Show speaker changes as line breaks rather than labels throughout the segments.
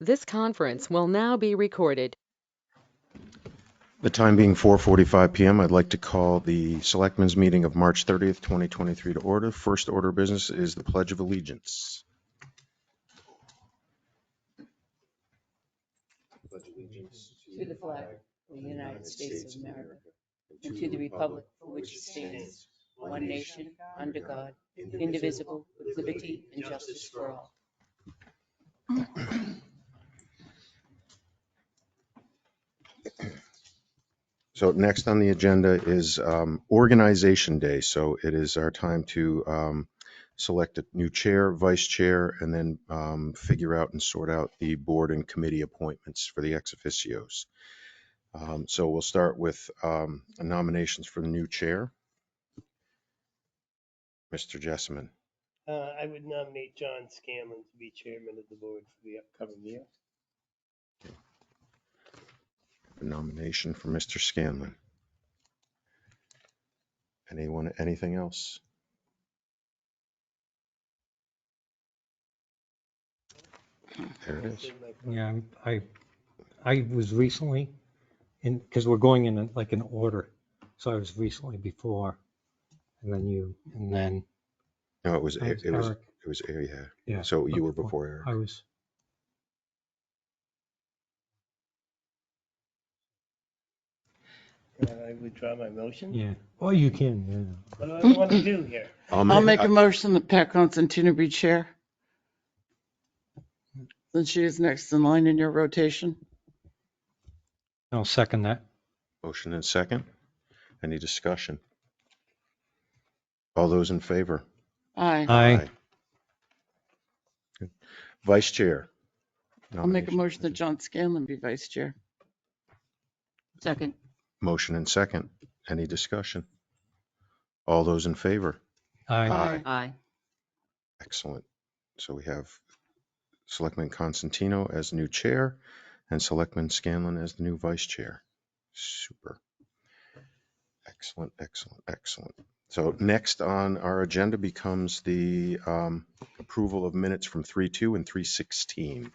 This conference will now be recorded.
The time being 4:45 p.m., I'd like to call the Selectmen's meeting of March 30th, 2023 to order. First order of business is the Pledge of Allegiance. Pledge allegiance
to the flag of the United States of America, and to the republic for which it stands, one nation, under God, indivisible, with liberty and justice for all.
So next on the agenda is Organization Day. So it is our time to select a new chair, vice chair, and then figure out and sort out the board and committee appointments for the ex officios. So we'll start with nominations for the new chair. Mr. Jessamine.
I would nominate John Scanlon to be chairman of the board for the upcoming year.
A nomination for Mr. Scanlon. Anything else? There it is.
Yeah, I was recently in, because we're going in like an order. So I was recently before, and then you, and then
No, it was
Eric.
yeah.
Yeah.
So you were before Eric.
I was.
I withdraw my motion.
Yeah. Oh, you can. Yeah.
What do I want to do here?
I'll make a motion that Pat Constantino be chair. Then she is next in line in your rotation.
I'll second that.
Motion and second. Any discussion? All those in favor?
Aye.
Aye.
Good. Vice chair.
I'll make a motion that John Scanlon be vice chair. Second.
Motion and second. Any discussion? All those in favor?
Aye.
Aye.
Excellent. So we have Selectman Constantino as new chair and Selectman Scanlon as the new vice chair. Super. Excellent, excellent, excellent. So next on our agenda becomes the approval of minutes from 3/2 and 3/16.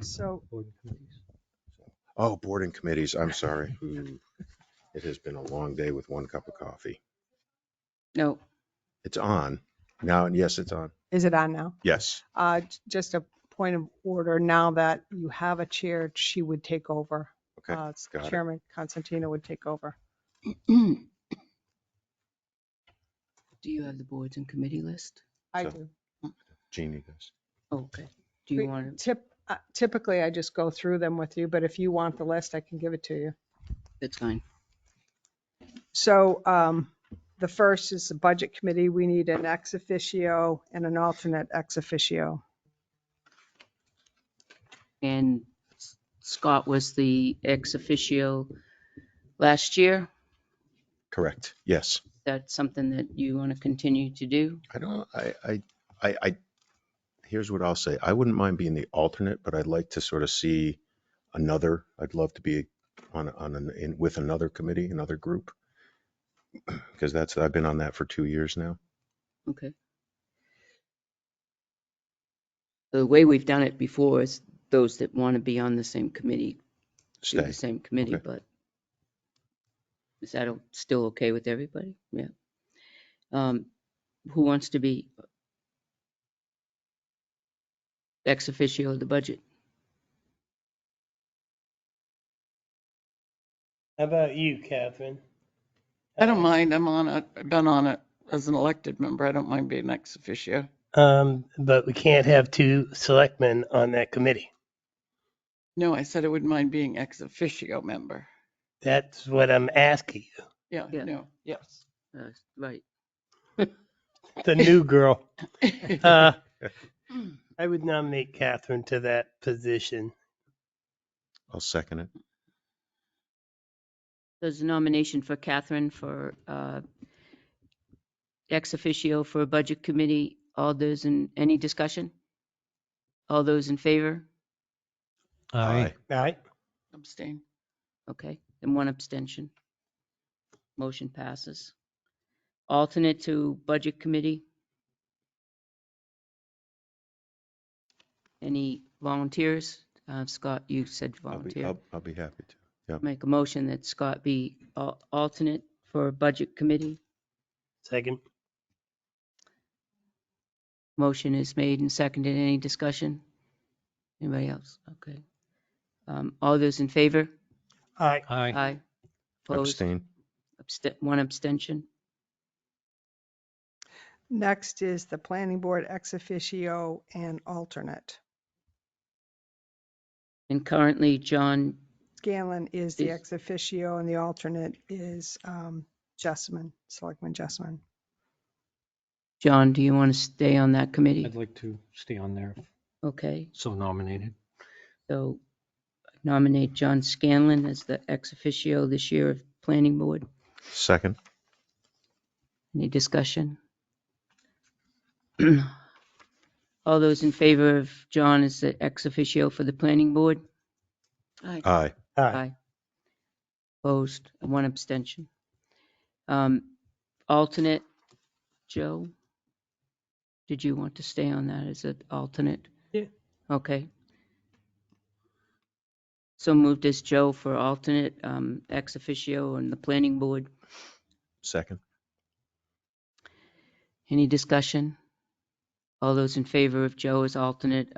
So.
Oh, board and committees. I'm sorry. Ooh, it has been a long day with one cup of coffee.
No.
It's on now. And yes, it's on.
Is it on now?
Yes.
Just a point of order. Now that you have a chair, she would take over.
Okay. Got
Chairman Constantino would take over.
Do you have the boards and committee list?
I
So-
do.
Jeannie does.
Okay. Do you want to?
Typically, I just go through them with you, but if you want the list, I can give it to you.
That's fine.
So the first is the budget committee. We need an ex officio and an alternate ex officio.
And Scott was the ex officio last year.
Correct. Yes.
That's something that you want to continue to do?
I don't, I, here's what I'll say. I wouldn't mind being the alternate, but I'd like to sort of see another, I'd love to be with another committee, another group. Because I've been on that for 2 years now.
Okay. The way we've done it before is those that want to be on the same committee, do the
Stay.
same committee,
Okay.
but is that still okay with everybody? Yeah. Who wants to be ex officio of the budget?
How about you, Catherine?
I don't mind. I've been on it as an elected member. I don't mind being ex officio.
But we can't have two selectmen on that committee.
No, I said I wouldn't mind being ex officio member.
That's what I'm asking you.
Yeah,
Yeah.
no, yes. Right.
The new girl. I would nominate Catherine to that position.
I'll second it.
There's a nomination for Catherine for ex officio for a budget committee. All those any discussion? All those in favor?
Aye.
All right.
Abstain. Okay, and one abstention. Motion passes. Alternate to budget committee. Any volunteers? Scott, you said
I'll
volunteer.
be happy to. Yep.
Make a motion that Scott be alternate for Budget Committee.
Second.
Motion is made and seconded. Any discussion? Anybody else? Okay. All those in favor?
Aye.
Aye.
Aye. Opposed?
Abstain.
One abstention.
Next is the planning board ex officio and alternate.
And currently, John,
Scanlon is the
Is-
ex officio and the alternate is Jessman, Selectman Jessman.
John, do you want to stay on that committee?
I'd like to stay on there,
Okay,
so nominated.
so nominate John Scanlon as the ex officio this year of Planning Board.
Second.
Any discussion? All those in favor of John as the ex officio for the Planning Board?
Aye.
Aye.
Aye. Opposed, one abstention. Alternate, Joe? Did you want to stay on that as an alternate?
Yeah.
Okay. So moved as Joe for alternate, ex officio on the Planning Board.
Second.
Any discussion? All those in favor of Joe as alternate,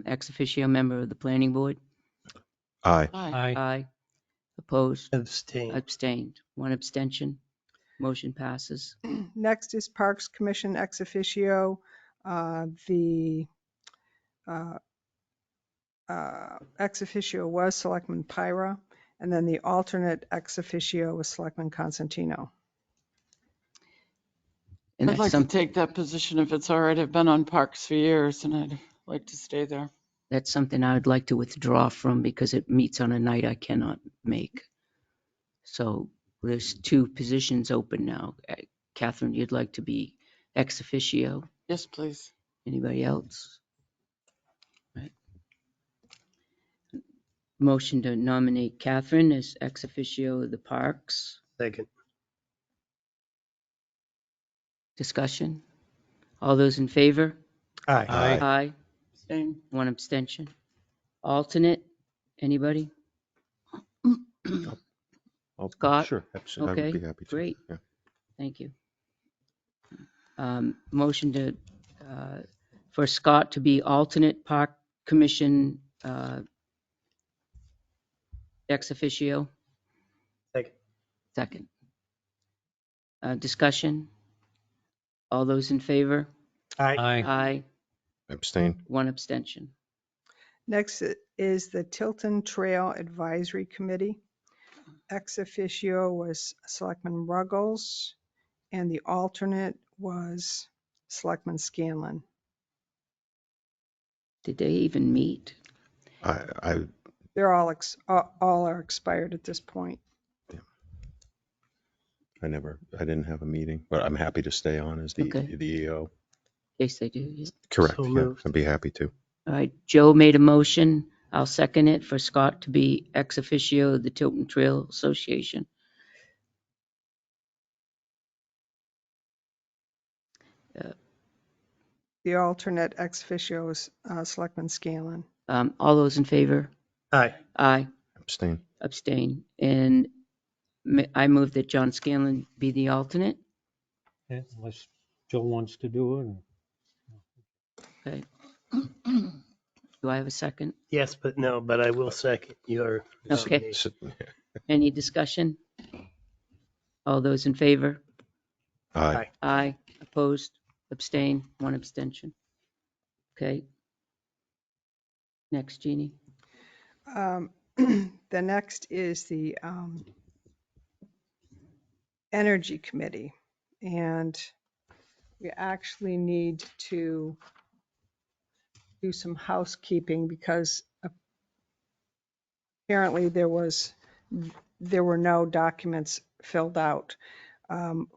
ex officio member of the Planning Board?
Aye.
Aye.
Aye. Opposed?
Abstain.
Abstained. One abstention. Motion passes.
Next is Parks Commission ex officio. The ex officio was Selectman Pyra, and then the alternate ex officio was Selectman Constantino.
And
I'd
that's
like to
some,
take that position if it's all right. I've been on parks for years and I'd like to stay there.
that's something I would like to withdraw from because it meets on a night I cannot make. So there's two positions open now. Catherine, you'd like to be ex officio.
Yes, please.
Anybody else? Right. Motion to nominate Catherine as ex officio of the Parks.
Second.
Discussion? All those in favor?
Aye.
Aye.
Aye.
Staying.
One abstention. Alternate? Anybody? Scott?
Sure. I
Okay,
would be happy to.
great.
Yeah.
Thank you. Motion to, for Scott to be alternate Park Commission ex officio.
Second.
Second. Discussion? All those in favor?
Aye.
Aye.
Aye.
Abstain.
One abstention.
Next is the Tilton Trail Advisory Committee. Ex officio was Selectman Ruggles, and the alternate was Selectman Scanlon.
Did they even meet?
They're all are expired at this point.
I didn't have a meeting, but I'm happy to stay on as the
Okay.
EO.
In case they do, yeah.
Correct.
So
Yeah,
moved.
I'd be happy to.
All right, Joe made a motion. I'll second it for Scott to be ex officio of the Tilton Trail Association.
The alternate ex officio is Selectman Scanlon.
All those in favor?
Aye.
Aye.
Abstain.
Abstain. And I move that John Scanlon be the alternate.
Yeah, unless Joe wants to do it.
Okay. Do I have a second?
Yes, but no, but I will second your
Okay.
nomination.
Any discussion? All those in favor?
Aye.
Aye. Opposed? Abstain? One abstention. Okay. Next, Jeannie.
The next is the Energy Committee, and we actually need to do some housekeeping because apparently there were no documents filled out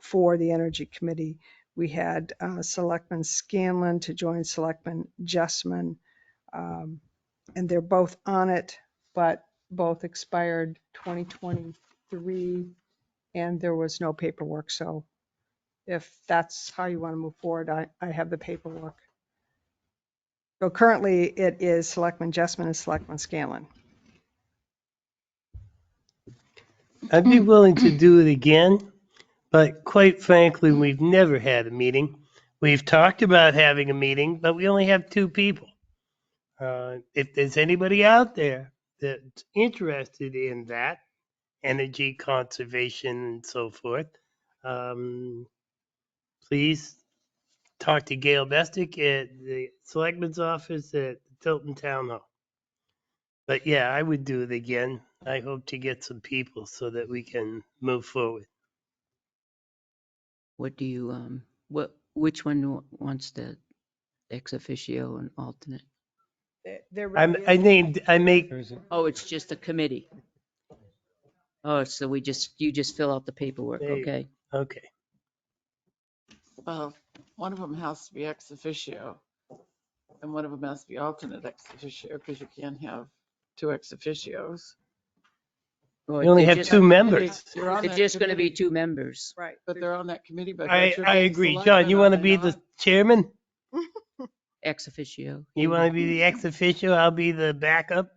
for the Energy Committee. We had Selectman Scanlon to join Selectman Jessman, and they're both on it, but both expired 2023, and there was no paperwork. So if that's how you want to move forward, I have the paperwork. So currently it is Selectman Jessman and Selectman Scanlon.
I'd be willing to do it again, but quite frankly, we've never had a meeting. We've talked about having a meeting, but we only have 2 people. If there's anybody out there that's interested in that, energy conservation and so forth, please talk to Gail Bestick at the Selectman's office at Tilton Town Hall. But yeah, I would do it again. I hope to get some people so that we can move forward.
What do you, which one wants the ex officio and alternate?
There really
I
is-
make,
There isn't.
Oh, it's just a committee. Oh, so you just fill out the paperwork,
There you
okay?
okay.
Well, one of them has to be ex officio and one of them has to be alternate ex officio because you can't have 2 ex officios.
Well,
We only
they're
have
just-
2 members.
You're on
It's
that
just gonna be
committee,
2 members.
Right.
but they're on that committee, but
I
you're
I
being
agree. John,
selectmen,
you
are
want to
they
be
not?
the chairman?
Ex officio.
You want to be the ex officio? I'll be the backup.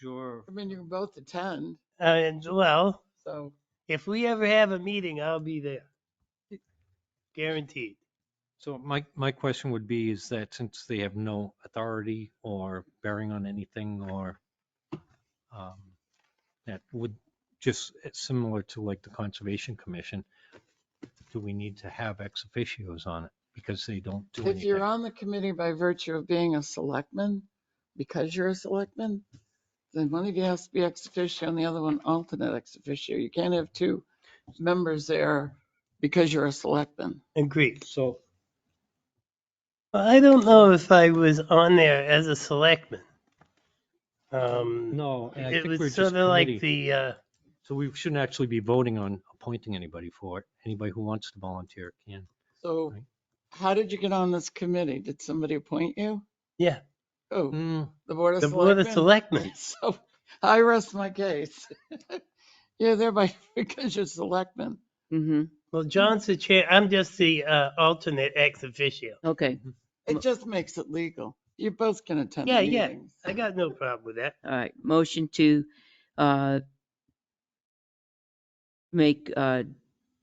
Sure.
I mean, you can both attend,
Well,
so
if we ever have a meeting, I'll be there. Guaranteed.
So my question would be, is that since they have no authority or bearing on anything or that would just similar to like the Conservation Commission, do we need to have ex officios on it because they don't do
if you're
anything?
on the committee by virtue of being a selectman, because you're a selectman, then one of you has to be ex officio and the other one alternate ex officio. You can't have 2 members there because you're a selectman.
Agreed.
So
Well, I don't know if I was on there as a selectman.
no, and I
It
think
was
we're just
sort of like
committee. So we shouldn't actually be voting on appointing anybody for it. Anybody who wants to volunteer can.
So
Right.
how did you get on this committee? Did somebody appoint you?
yeah,
Oh,
Mm,
the Board of
the Board of
Selectmen?
Selectmen.
So I rest my case. You're there by, because you're selectman.
Mm-hmm.
Well, John's the chair. I'm just the alternate ex officio.
Okay,
It just makes it legal. You both can attend
Yeah,
the
yeah.
meetings.
I got no problem with that.
all right. Motion to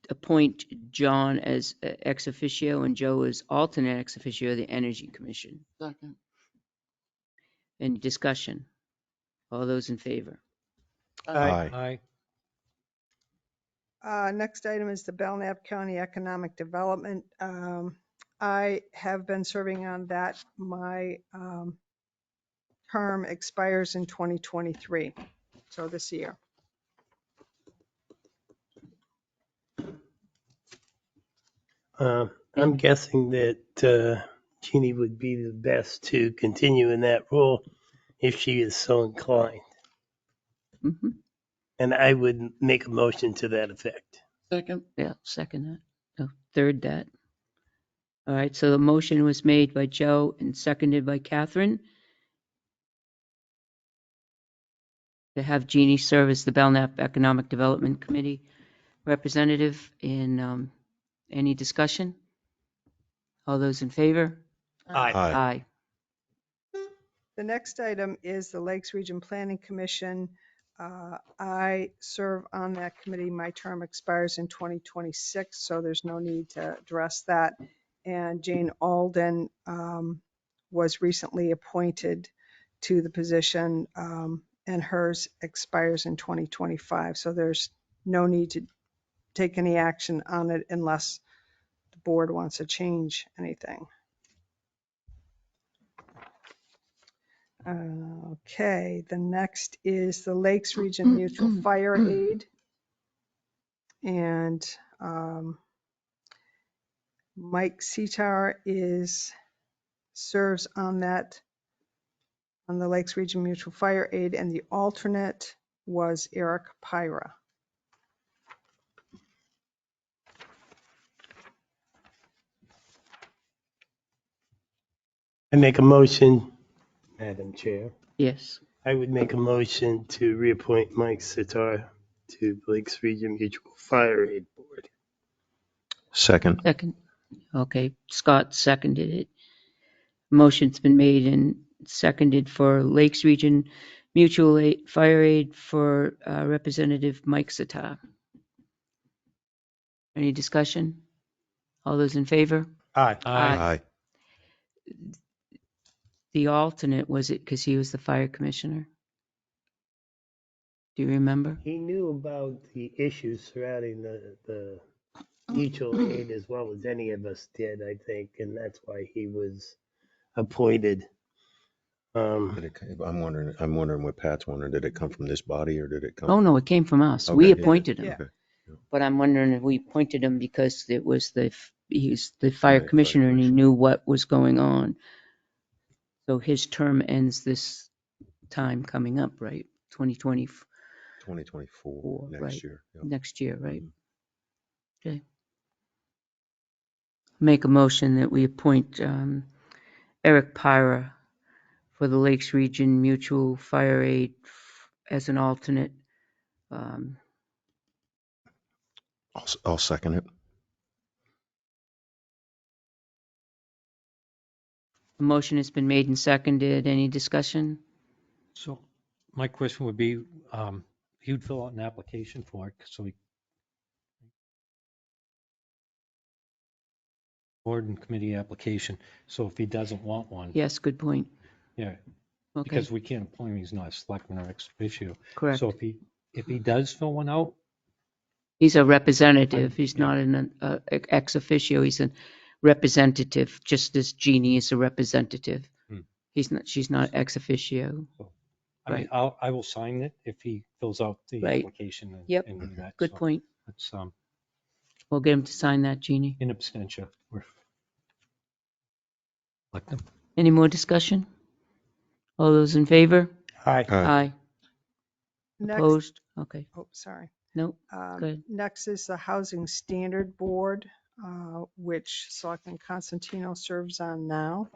appoint John as ex officio and Joe as alternate ex officio of the Energy Commission.
Second.
Any discussion? All those in favor?
Aye.
Next item is the Belknap County Economic Development. I have been serving on that. My term expires in 2023, so this year.
I'm guessing that Jeannie would be the best to continue in that role if she is so inclined.
Mm-hmm.
And I would make a motion to that effect.
Second.
Yeah, second that. No, third that. All right, so the motion was made by Joe and seconded by Catherine to have Jeannie serve as the Belknap Economic Development Committee representative. In any discussion? All those in favor?
Aye.
Aye.
The next item is the Lakes Region Planning Commission. I serve on that committee. My term expires in 2026, so there's no need to address that. And Jane Alden was recently appointed to the position, and hers expires in 2025. So there's no need to take any action on it unless the board wants to change anything. Okay, the next is the Lakes Region Mutual Fire Aid. And Mike Setar serves on the Lakes Region Mutual Fire Aid, and the alternate was Eric Pyra.
I make a motion, Madam Chair.
Yes.
I would make a motion to reappoint Mike Sitar to Lakes Region Mutual Fire Aid Board.
Second.
Second. Okay, Scott seconded it. Motion's been made and seconded for Lakes Region Mutual Aid, Fire Aid for Representative Mike Satar. Any discussion? All those in favor?
Aye.
Aye.
Aye.
The alternate, was it because he was the fire commissioner? Do you remember?
He knew about the issues surrounding the mutual aid as well as any of us did, I think, and that's why he was appointed.
I'm wondering what Pat's wondering. Did it come from this body or did it come?
Oh, no, it came from us.
Okay,
We
yeah,
appointed him.
Yeah.
Okay.
But I'm wondering if we appointed him because it was he's the fire
Right,
commissioner and he
commissioner.
knew what was going on. So his term ends this time coming up, right? 2024,
2024 next
right.
year. Yeah.
Next year, right? Okay. Make a motion that we appoint Eric Pyra for the Lakes Region Mutual Fire Aid as an alternate.
I'll second it.
The motion has been made and seconded. Any discussion?
So my question would be, he would fill out an application for it, so he board and committee application. So if he doesn't want one,
Yes, good point.
yeah,
Okay,
because we can't appoint him, he's not a selectman or ex officio.
correct.
So if he does fill one out,
He's a representative. He's
yeah.
not an ex officio. He's a representative, just as Jeannie is a representative.
Hmm.
She's not ex officio.
I mean, I will sign it if he fills out the
Right.
application and,
Yep.
and do that.
Good
So
point.
It's
We'll get him to sign that, Jeannie.
in absentia. We're elect him.
Any more discussion? All those in favor?
Aye.
Aye.
Next,
Opposed? Okay.
oh, sorry.
Nope. Good.
Next is the Housing Standard Board, which Selectman Constantino serves on now.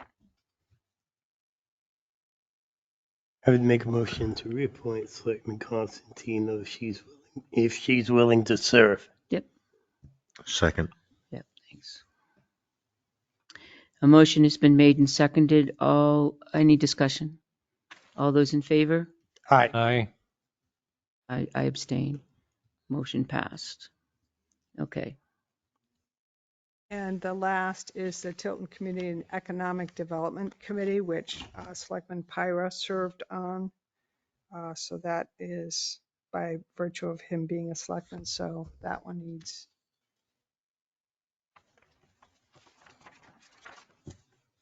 I would make a motion to reappoint Selectman Constantino if she's willing to serve.
Second.
Yep. Thanks. A motion has been made and seconded. Any discussion? All those in favor?
Aye.
Aye.
I abstain. Motion passed. Okay.
And the last is the Tilton Community and Economic Development Committee, which Selectman Pyra served on. So that is by virtue of him being a selectman. So that one needs,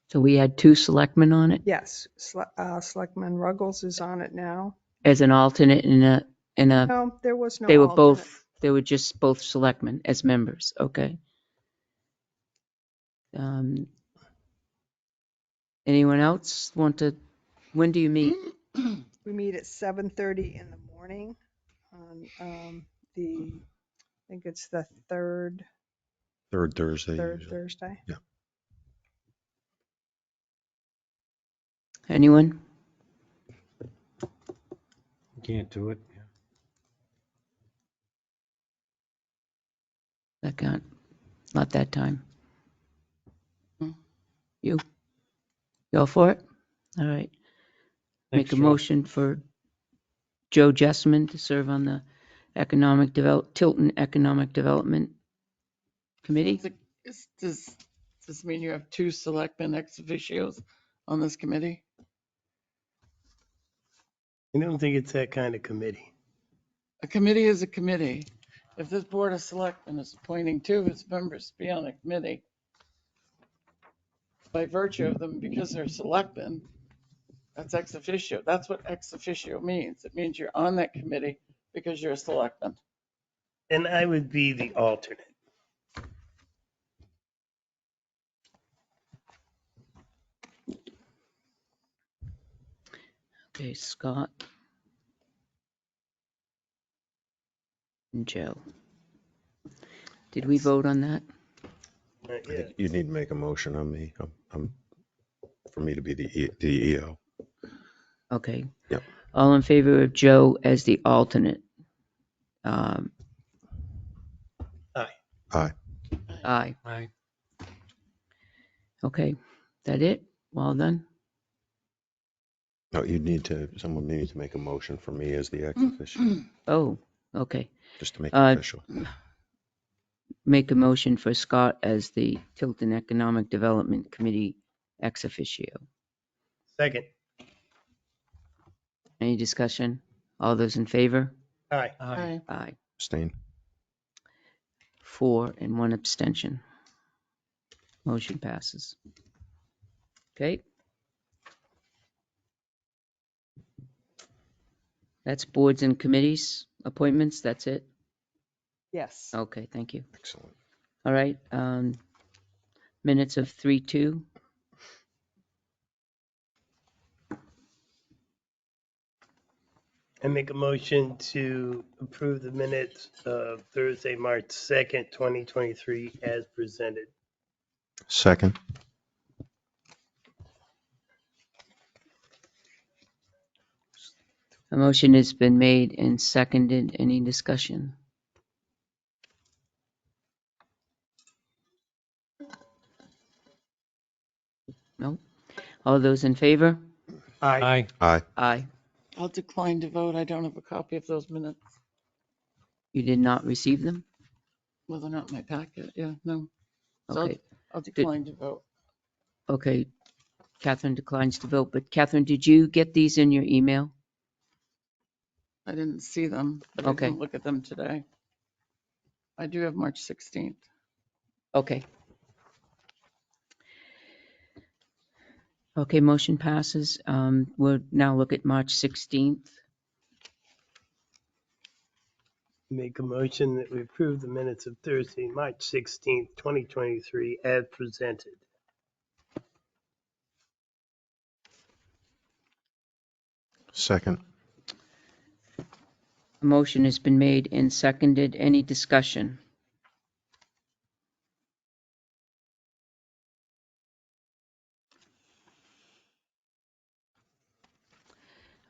So we had 2 selectmen on it
yes, Selectman Ruggles is on it now.
as an alternate in a,
No, there was no
they were
alternate.
they were just both selectmen as members. Okay. Anyone else want to, when do you meet?
We meet at 7:30 in the morning on I think it's the third
Thursday. usually.
Thursday.
Yeah.
Anyone?
Can't do it.
That can't, not that time.
Hmm.
You all for it? All right.
Thanks,
Make a
Joe.
motion for Joe Jessman to serve on the Tilton Economic Development Committee.
Does this mean you have 2 selectmen ex officios on this committee?
I don't think it's that kind of committee.
A committee is a committee. If this board of selectmen is appointing 2 of its members to be on a committee, by virtue of them, because they're selectmen, that's ex officio. That's what ex officio means. It means you're on that committee because you're a selectman.
And I would be the alternate.
Okay, Scott and Joe. Did we vote on that?
Not
I
yet.
think you need to make a motion on me. For me to be the EO.
Okay.
Yep.
All in favor of Joe as the alternate?
Aye.
Aye.
Aye.
Okay. That it? Well then,
No, someone needs to make a motion for me as the ex officio,
oh, okay.
just to make it
Uh,
official.
Make a motion for Scott as the Tilton Economic Development Committee ex officio.
Second.
Any discussion? All those in favor?
Aye.
Aye.
Aye.
Abstain.
4 and 1 abstention. Motion passes. Okay. That's boards and committees appointments. That's it.
Yes.
Okay, thank you.
Excellent.
All right. Minutes of 3/2.
I make a motion to approve the minutes of Thursday, March 2nd, 2023 as presented.
Second.
A motion has been made and seconded. Any discussion? No? All those in favor?
Aye.
Aye.
Aye.
Aye.
I'll decline to vote. I don't have a copy of those minutes.
You did not receive them?
Well, they're not in my packet. Yeah, no. So
Okay.
I'll decline to vote.
Okay. Catherine declines to vote, but Catherine, did you get these in your email?
I didn't see them, but I
Okay.
didn't look at them today. I do have March 16th.
Okay. Okay, motion passes. We'll now look at March 16th.
Make a motion that we approve the minutes of Thursday, March 16th, 2023 as presented.
Second.
A motion has been made and seconded. Any discussion?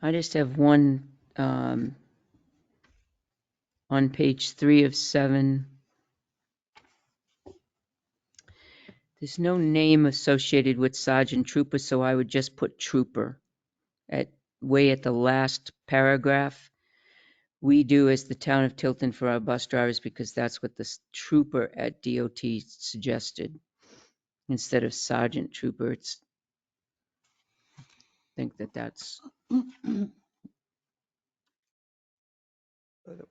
I just have one on page 3 of 7. There's no name associated with Sergeant Trooper, so I would just put Trooper way at the last paragraph. We do as the town of Tilton for our bus drivers because that's what the trooper at DOT suggested. Instead of Sergeant Trooper, I think that's,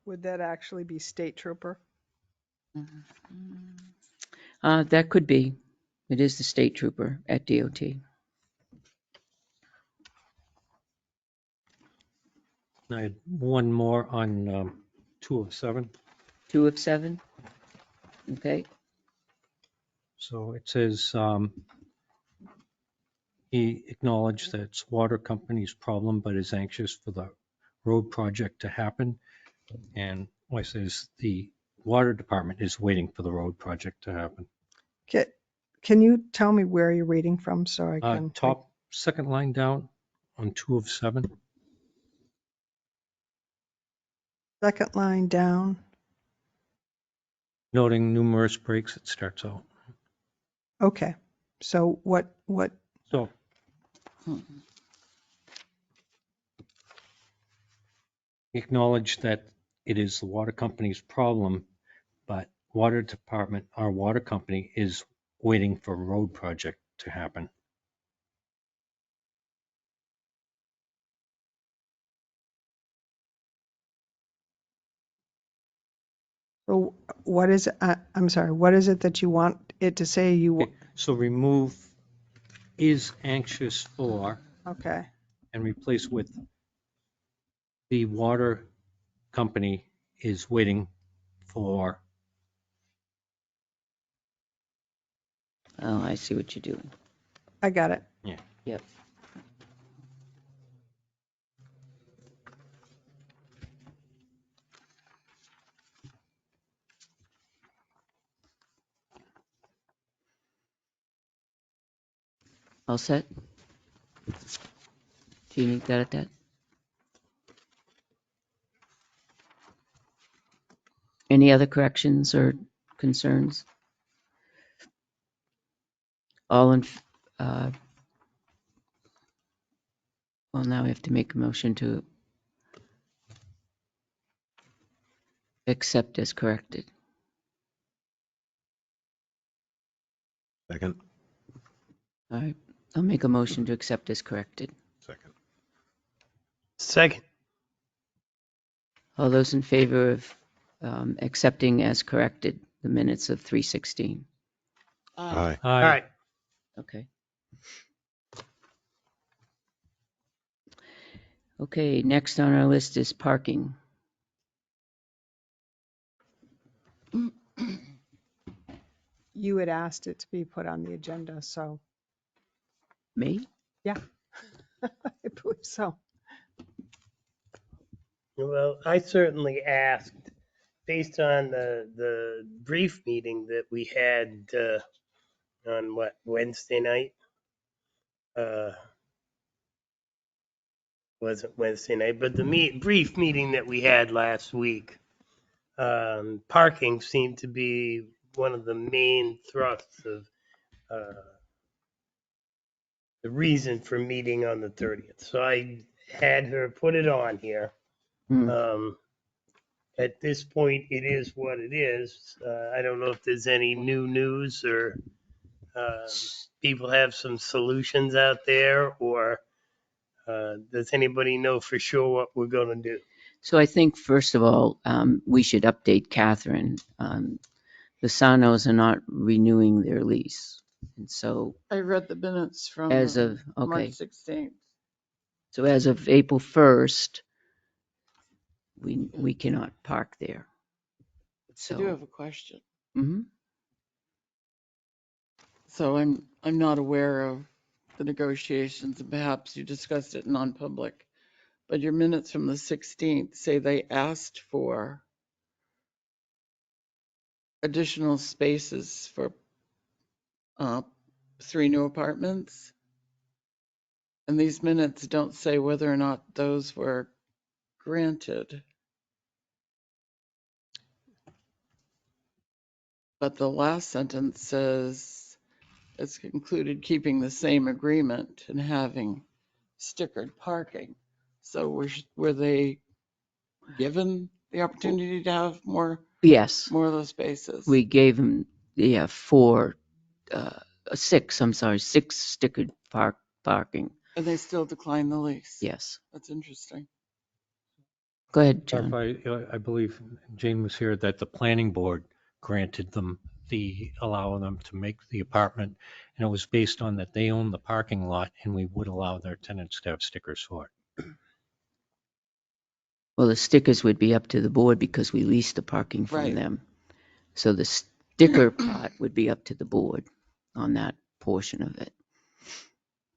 Would that actually be state trooper?
that could be. It is the state trooper at DOT.
I had one more on 2 of 7.
2 of 7. Okay.
So it says he acknowledged that it's water company's problem, but is anxious for the road project to happen. And it says the water department is waiting for the road project to happen.
Can you tell me where you're reading from so I can?
Top second line down on 2 of 7.
Second line down.
Noting numerous breaks, it starts out.
Okay. So what?
So acknowledge that it is the water company's problem, but water department, our water company is waiting for a road project to happen.
So what is? I'm sorry. What is it that you want it to say?
Okay, so remove is anxious for
Okay.
and replace with the water company is waiting for.
Oh, I see what you're doing.
I got it.
Yeah.
Yep. All set? Do you need that at that? Any other corrections or concerns? All in, Well, now we have to make a motion to accept as corrected.
Second?
All right, I'll make a motion to accept as corrected.
Second.
Second.
All those in favor of accepting as corrected the minutes of 3:16?
Aye.
All right.
Okay. Okay, next on our list is parking.
You had asked it to be put on the agenda, so
Me?
I believe so.
Well, I certainly asked, based on the brief meeting that we had on Wednesday night? Wasn't Wednesday night, but the brief meeting that we had last week. Parking seemed to be one of the main thrusts of the reason for meeting on the 30th. So I had her put it on here.
Hmm.
At this point, it is what it is. I don't know if there's any new news or people have some solutions out there, or does anybody know for sure what we're going to do?
So I think, first of all, we should update Catherine. The Sanos are not renewing their lease. And so
I read the minutes from
as of,
March
okay,
16th.
so as of April 1st, we cannot park there.
I do
So,
have a question.
mhm.
So I'm not aware of the negotiations, and perhaps you discussed it in non-public, but your minutes from the 16th say they asked for additional spaces for 3 new apartments. And these minutes don't say whether or not those were granted. But the last sentence says it's concluded keeping the same agreement and having stickered parking. So were they given the opportunity to have more
Yes,
of those spaces?
we gave them, yeah, six stickered parking.
And they still declined the lease.
Yes.
That's interesting.
Go ahead, John.
Clarify, I believe Jane was here, that the planning board granted them allowing them to make the apartment. And it was based on that they own the parking lot and we would allow their tenants to have stickers for it.
Well, the stickers would be up to the board because we leased the parking from
Right.
them. So the sticker part would be up to the board on that portion of it.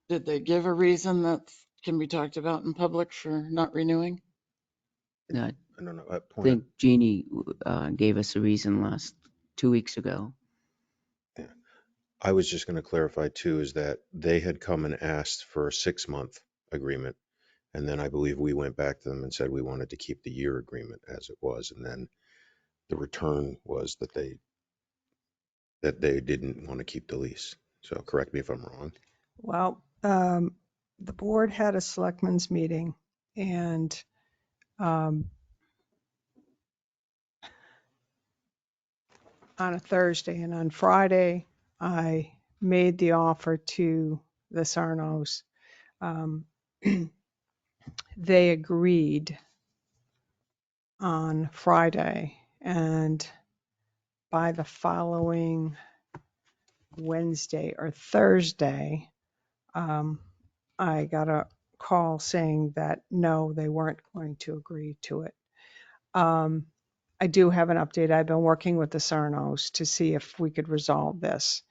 Did they give a reason that can be talked about in public for not renewing?
I
I don't know. At point,
think Jeannie gave us a reason 2 weeks ago.
I was just going to clarify too, is that they had come and asked for a 6-month agreement. And then I believe we went back to them and said we wanted to keep the year agreement as it was. And then the return was that they didn't want to keep the lease. So correct me if I'm wrong.
Well, the board had a selectmen's meeting, and on a Thursday, and on Friday, I made the offer to the Sarnos. They agreed on Friday, and by the following Wednesday or Thursday, I got a call saying that no, they weren't going to agree to it. I do have an update. I've been working with the Sarnos to see if we could resolve this.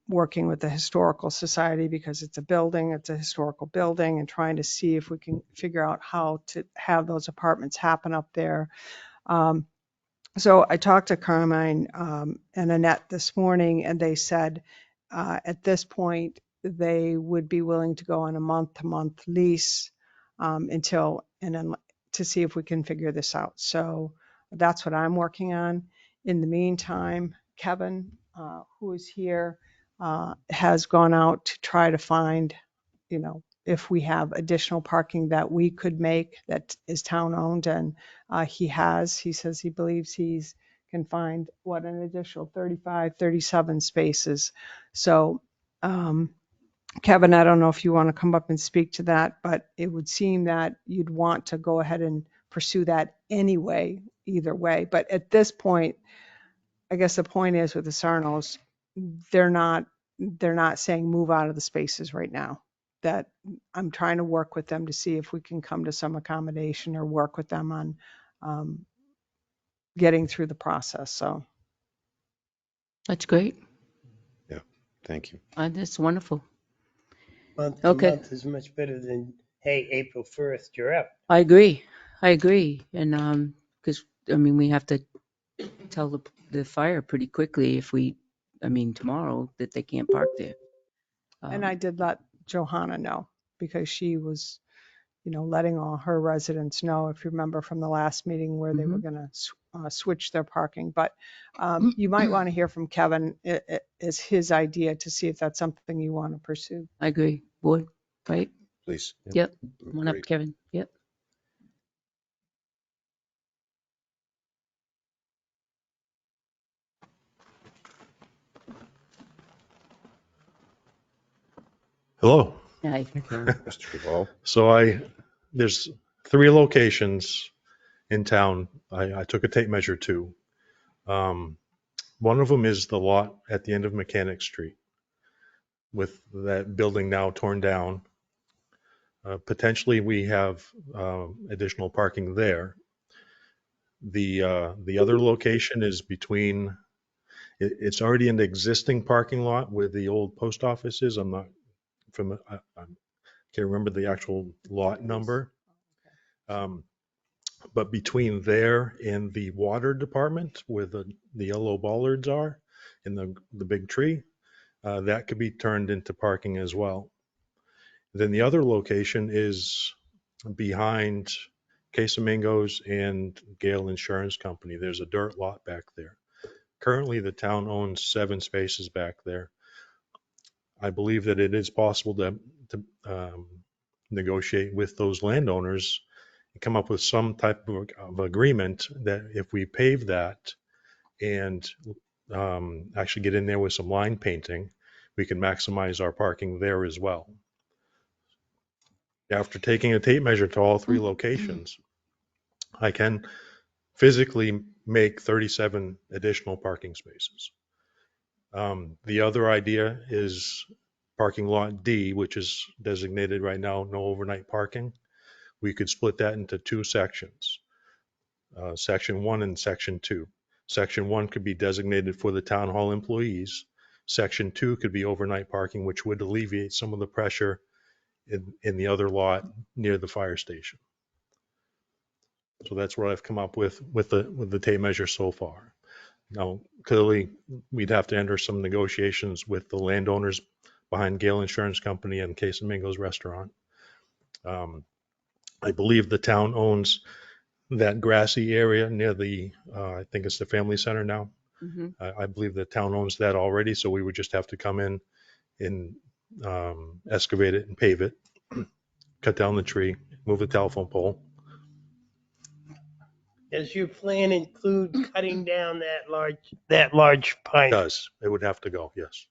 Working with the Historical Society because it's a historical building, and trying to see if we can figure out how to have those apartments happen up there. So I talked to Carmine and Annette this morning, and they said at this point they would be willing to go on a month-to-month lease until, and then to see if we can figure this out. So that's what I'm working on. In the meantime, Kevin, who is here, has gone out to try to find, if we have additional parking that we could make that is town owned, and he says he believes he's can find an additional 35, 37 spaces. So Kevin, I don't know if you want to come up and speak to that, but it would seem that you'd want to go ahead and pursue that anyway, either way. But at this point, I guess the point is with the Sarnos, they're not saying move out of the spaces right now. That I'm trying to work with them to see if we can come to some accommodation or work with them on getting through the process. So
That's great.
Yeah, thank you.
That's wonderful.
Month to
Okay.
month is much better than, hey, April 1st, you're up.
I agree. And because I mean, we have to tell the fire pretty quickly if tomorrow that they can't park there.
and I did let Johanna know because she was, letting all her residents know, if you remember from the last meeting where they were going to switch their parking. But you might want to hear from Kevin is his idea to see if that's something you want to pursue.
I agree. Board, right?
Please.
Yep. Come on up,
Great.
Kevin. Yep.
Hello.
Hi.
Mr. Duval.
So there's 3 locations in town. I took a tape measure to. One of them is the lot at the end of Mechanic Street with that building now torn down. Potentially we have additional parking there. The other location is between, it's already an existing parking lot where the old post office is. I'm not from, I can't remember the actual lot number. But between there and the water department where the yellow bollards are in the big tree, that could be turned into parking as well. Then the other location is behind Casamigos and Gale Insurance Company. There's a dirt lot back there. Currently, the town owns 7 spaces back there. I believe that it is possible to negotiate with those landowners and come up with some type of agreement that if we pave that and actually get in there with some line painting, we can maximize our parking there as well. After taking a tape measure to all 3 locations, I can physically make 37 additional parking spaces. The other idea is parking lot D, which is designated right now no overnight parking. We could split that into 2 sections, section 1 and section 2. Section 1 could be designated for the town hall employees. Section 2 could be overnight parking, which would alleviate some of the pressure in the other lot near the fire station. So that's what I've come up with the tape measure so far. Now, clearly, we'd have to enter some negotiations with the landowners behind Gale Insurance Company and Casamigos Restaurant. I believe the town owns that grassy area near I think it's the family center now.
Mm-hmm.
I believe the town owns that already, so we would just have to come in and excavate it and pave it, cut down the tree, move the telephone pole.
Does your plan include cutting down that large pine?
It does. It would have to go, yes.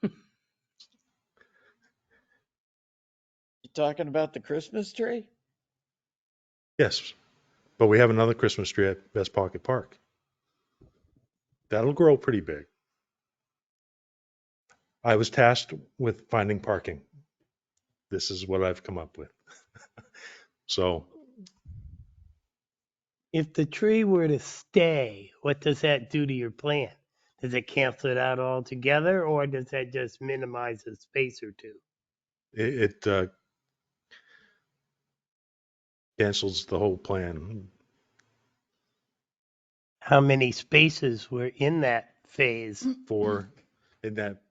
You talking about the Christmas tree?
Yes, but we have another Christmas tree at Best Pocket Park. That'll grow pretty big. I was tasked with finding parking. This is what I've come up with. So
If the tree were to stay, what does that do to your plan? Does it cancel it out altogether, or does that just minimize a space or 2?
it cancels the whole plan.
How many spaces were in that phase?
For in that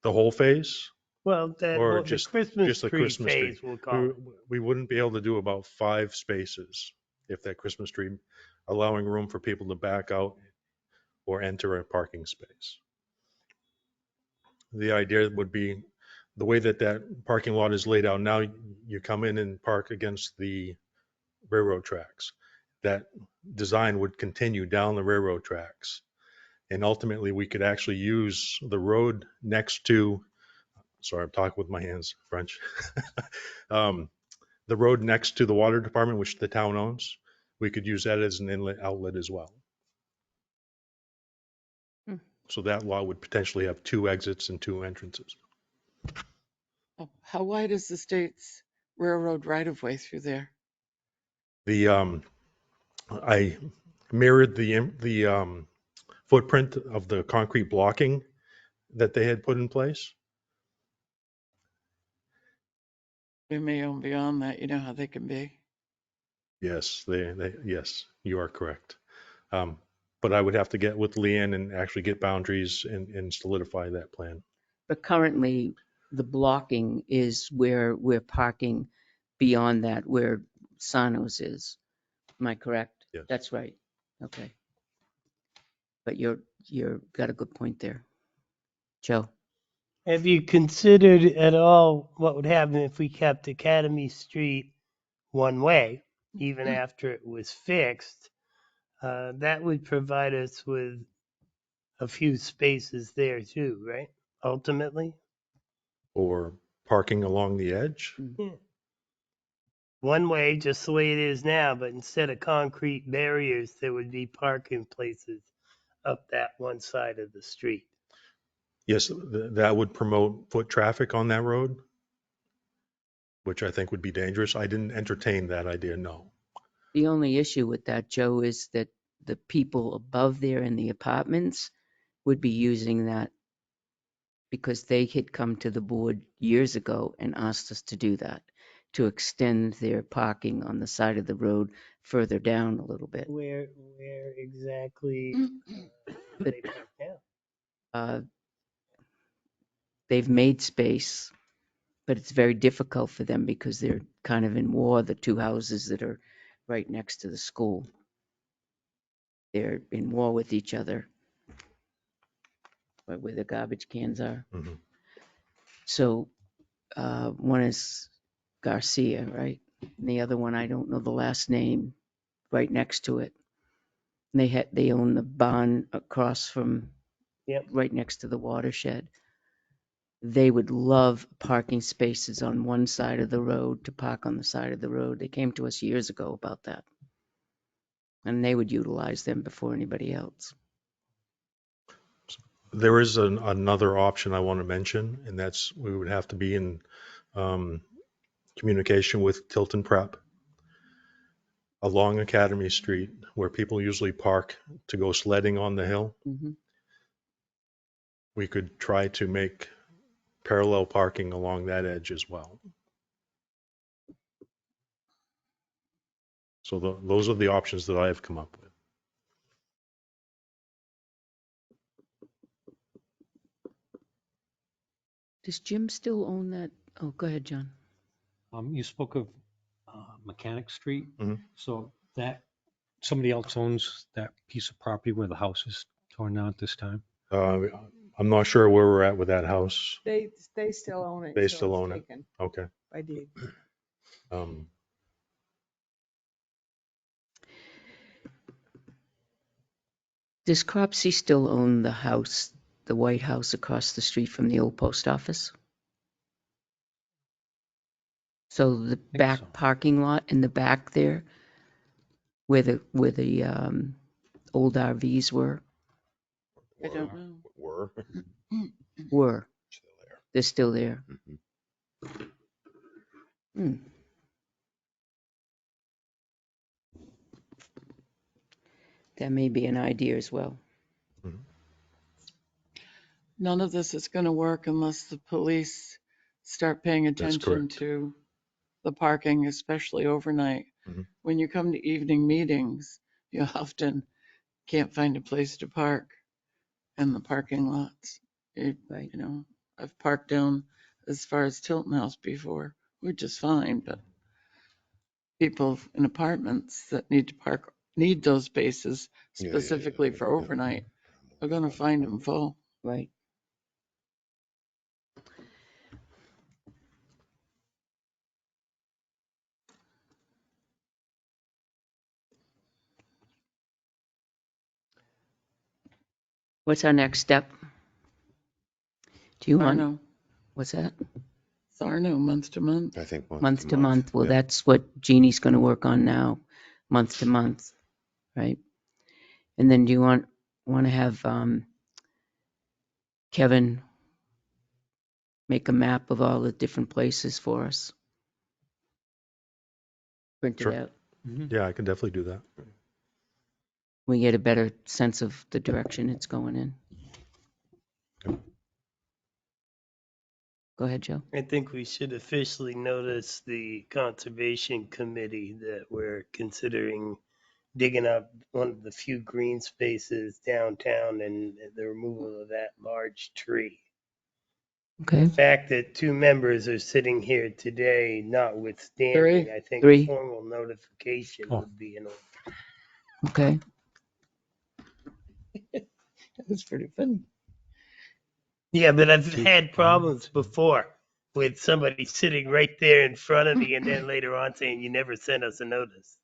the whole phase,
Well,
or
the
just
Christmas
the
tree
Christmas tree.
phase, we'll call it.
We wouldn't be able to do about 5 spaces if that Christmas tree, allowing room for people to back out or enter a parking space. The idea would be the way that that parking lot is laid out now, you come in and park against the railroad tracks. That design would continue down the railroad tracks. And ultimately, we could actually use the road next to, sorry, I'm talking with my hands, French. The road next to the water department, which the town owns, we could use that as an inlet outlet as well.
Hmm.
So that lot would potentially have 2 exits and 2 entrances.
How wide is the state's railroad right of way through there?
I mirrored the footprint of the concrete blocking that they had put in place.
We may own beyond that, you know how they can be.
Yes, yes, you are correct. But I would have to get with Leanne and actually get boundaries and solidify that plan.
But currently, the blocking is where we're parking beyond that, where Sano's is. Am I correct?
Yes.
That's right. Okay. But you're got a good point there. Joe?
Have you considered at all what would happen if we kept Academy Street one way, even after it was fixed? That would provide us with a few spaces there too, right? Ultimately,
Or parking along the edge.
yeah. One way, just the way it is now, but instead of concrete barriers, there would be parking places up that one side of the street.
Yes, that would promote foot traffic on that road, which I think would be dangerous. I didn't entertain that idea, no.
The only issue with that, Joe, is that the people above there in the apartments would be using that because they had come to the board years ago and asked us to do that, to extend their parking on the side of the road further down a little bit.
Where exactly do they park now?
Uh, They've made space, but it's very difficult for them because they're kind of in war, the 2 houses that are right next to the school. They're in war with each other, where the garbage cans are.
Mhm.
So one is Garcia, right? And the other one, I don't know the last name, right next to it. And they own the barn across from,
Yep.
right next to the watershed. They would love parking spaces on one side of the road to park on the side of the road. They came to us years ago about that. And they would utilize them before anybody else.
There is another option I want to mention, and that's we would have to be in communication with Tilton Prep along Academy Street, where people usually park to go sledding on the hill.
Mhm.
We could try to make parallel parking along that edge as well. So those are the options that I have come up with.
Does Jim still own that? Oh, go ahead, John.
You spoke of Mechanic Street.
Mhm.
So that somebody else owns that piece of property where the house is torn down at this time?
I'm not sure where we're at with that house.
They still own it.
They
till
still
it's
own it.
taken
Okay.
by deed.
Does Cropsey still own the house, the White House across the street from the old post office? So the back
so.
parking lot in the back there, where the old RVs were,
I don't know.
were.
Still there.
They're still there.
Mhm.
Hmm. That may be an idea as well.
None of this is going to work unless the police start paying attention
correct.
to the parking, especially overnight.
Mhm.
When you come to evening meetings, you often can't find a place to park in the parking lots.
Right.
You know, I've parked down as far as Tilton House before, which is fine, but people in apartments that need to park, need those spaces
Yeah,
specifically for
yeah.
overnight, are going to find them full.
Right. What's our next step? Do you want,
Sarno,
what's that?
Sarno, month to month.
I think
Month to month. Well,
Yeah.
that's what Jeannie's going to work on now, month to month, right? And then do you want to have Kevin make a map of all the different places for us? Print it
Sure.
out.
Yeah, I can definitely do that.
We get a better sense of the direction it's going in. Go ahead, Joe.
I think we should officially notice the Conservation Committee that we're considering digging up one of the few green spaces downtown and the removal of that large tree.
Okay.
The fact that two members are sitting here today, notwithstanding,
Three.
I think
Three.
formal notification
Oh.
would be in order.
Okay.
That's pretty funny.
Yeah, but I've
Two.
had problems before with somebody sitting right there in front of me and then later on saying, you never sent us a notice.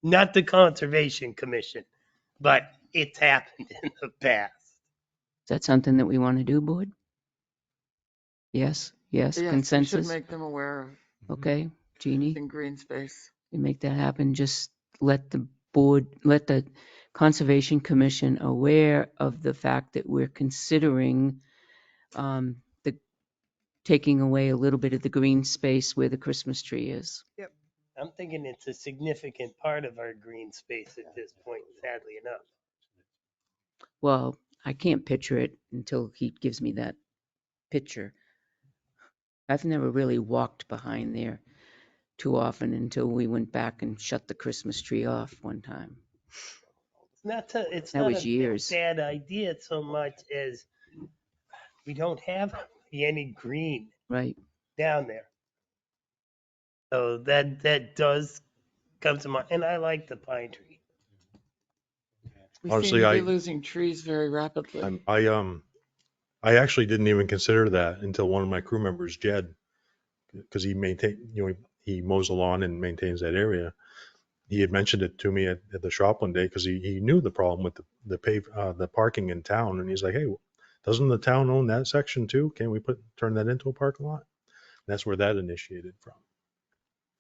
Not the Conservation Commission, but it's happened in the past.
Is that something that we want to do, board? Yes. Yes.
Yes, we should
Consensus.
make them aware of
Okay. Jeannie,
in green space.
we make that happen. Just let the board, let the Conservation Commission aware of the fact that we're considering the taking away a little bit of the green space where the Christmas tree is.
I'm thinking it's a significant part of our green space at this point, sadly enough.
Well, I can't picture it until he gives me that picture. I've never really walked behind there too often until we went back and shut the Christmas tree off one time.
It's
That
not
was
a
years.
bad idea so much as we don't have any green
Right.
down there. So that does come to mind, and I like the pine tree.
We
Honestly,
seem to be
I-
losing trees very rapidly.
I actually didn't even consider that until one of my crew members, Jed, because he mows the lawn and maintains that area. He had mentioned it to me at the shop one day because he knew the problem with the parking in town, and he's like, "Hey, doesn't the town own that section too? Can we turn that into a parking lot?" And that's where that initiated from.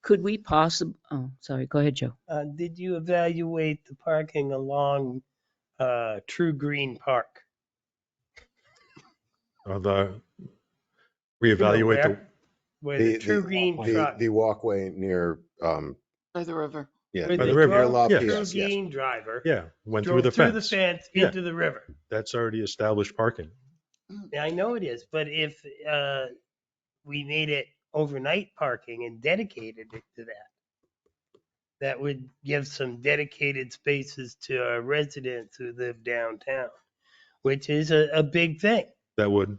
Could we possibly, oh, sorry, go ahead, Joe.
Did you evaluate the parking along True Green Park?
The
You know
reevaluate
where the True Green truck,
The walkway near,
By the river.
yeah,
where
by
the
the river.
near
drunk
La
Yes.
True
Piaz, yes.
Green driver
went
drove
through the fence. Yeah.
into the river.
That's already established parking.
Yeah, I know it is, but if we made it overnight parking and dedicated it to that, that would give some dedicated spaces to our residents who live downtown, which is a big thing.
That would.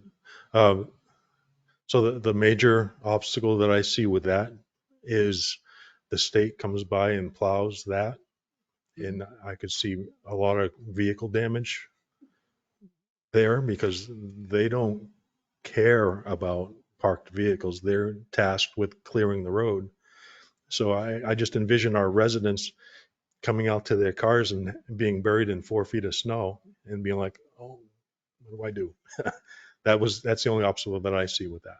So the major obstacle that I see with that is the state comes by and plows that, and I could see a lot of vehicle damage there because they don't care about parked vehicles. They're tasked with clearing the road. So I just envision our residents coming out to their cars and being buried in 4 feet of snow and being like, "Oh, what do I do?" That's the only obstacle that I see with that.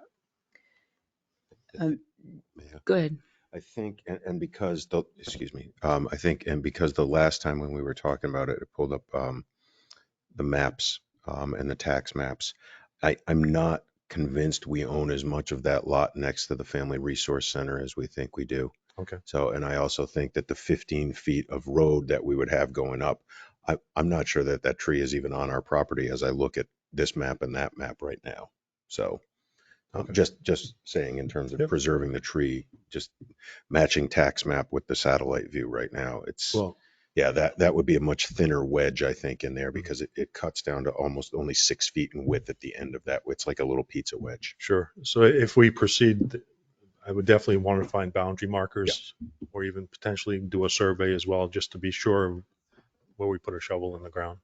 Yeah.
Go ahead.
I think, and because excuse me, I think, and because the last time when we were talking about it, it pulled up the maps and the tax maps. I'm not convinced we own as much of that lot next to the Family Resource Center as we think we do.
Okay.
So, and I also think that the 15 feet of road that we would have going up, I'm not sure that that tree is even on our property as I look at this map and that map right now. So
Okay.
just saying in terms of
Yep.
preserving the tree, just matching tax map with the satellite view right now. It's,
Well,
yeah, that would be a much thinner wedge, I think, in there because it cuts down to almost only 6 feet in width at the end of that. It's like a little pizza wedge.
sure. So if we proceed, I would definitely want to find boundary markers or even potentially do a survey as well, just to be sure where we put a shovel in the ground.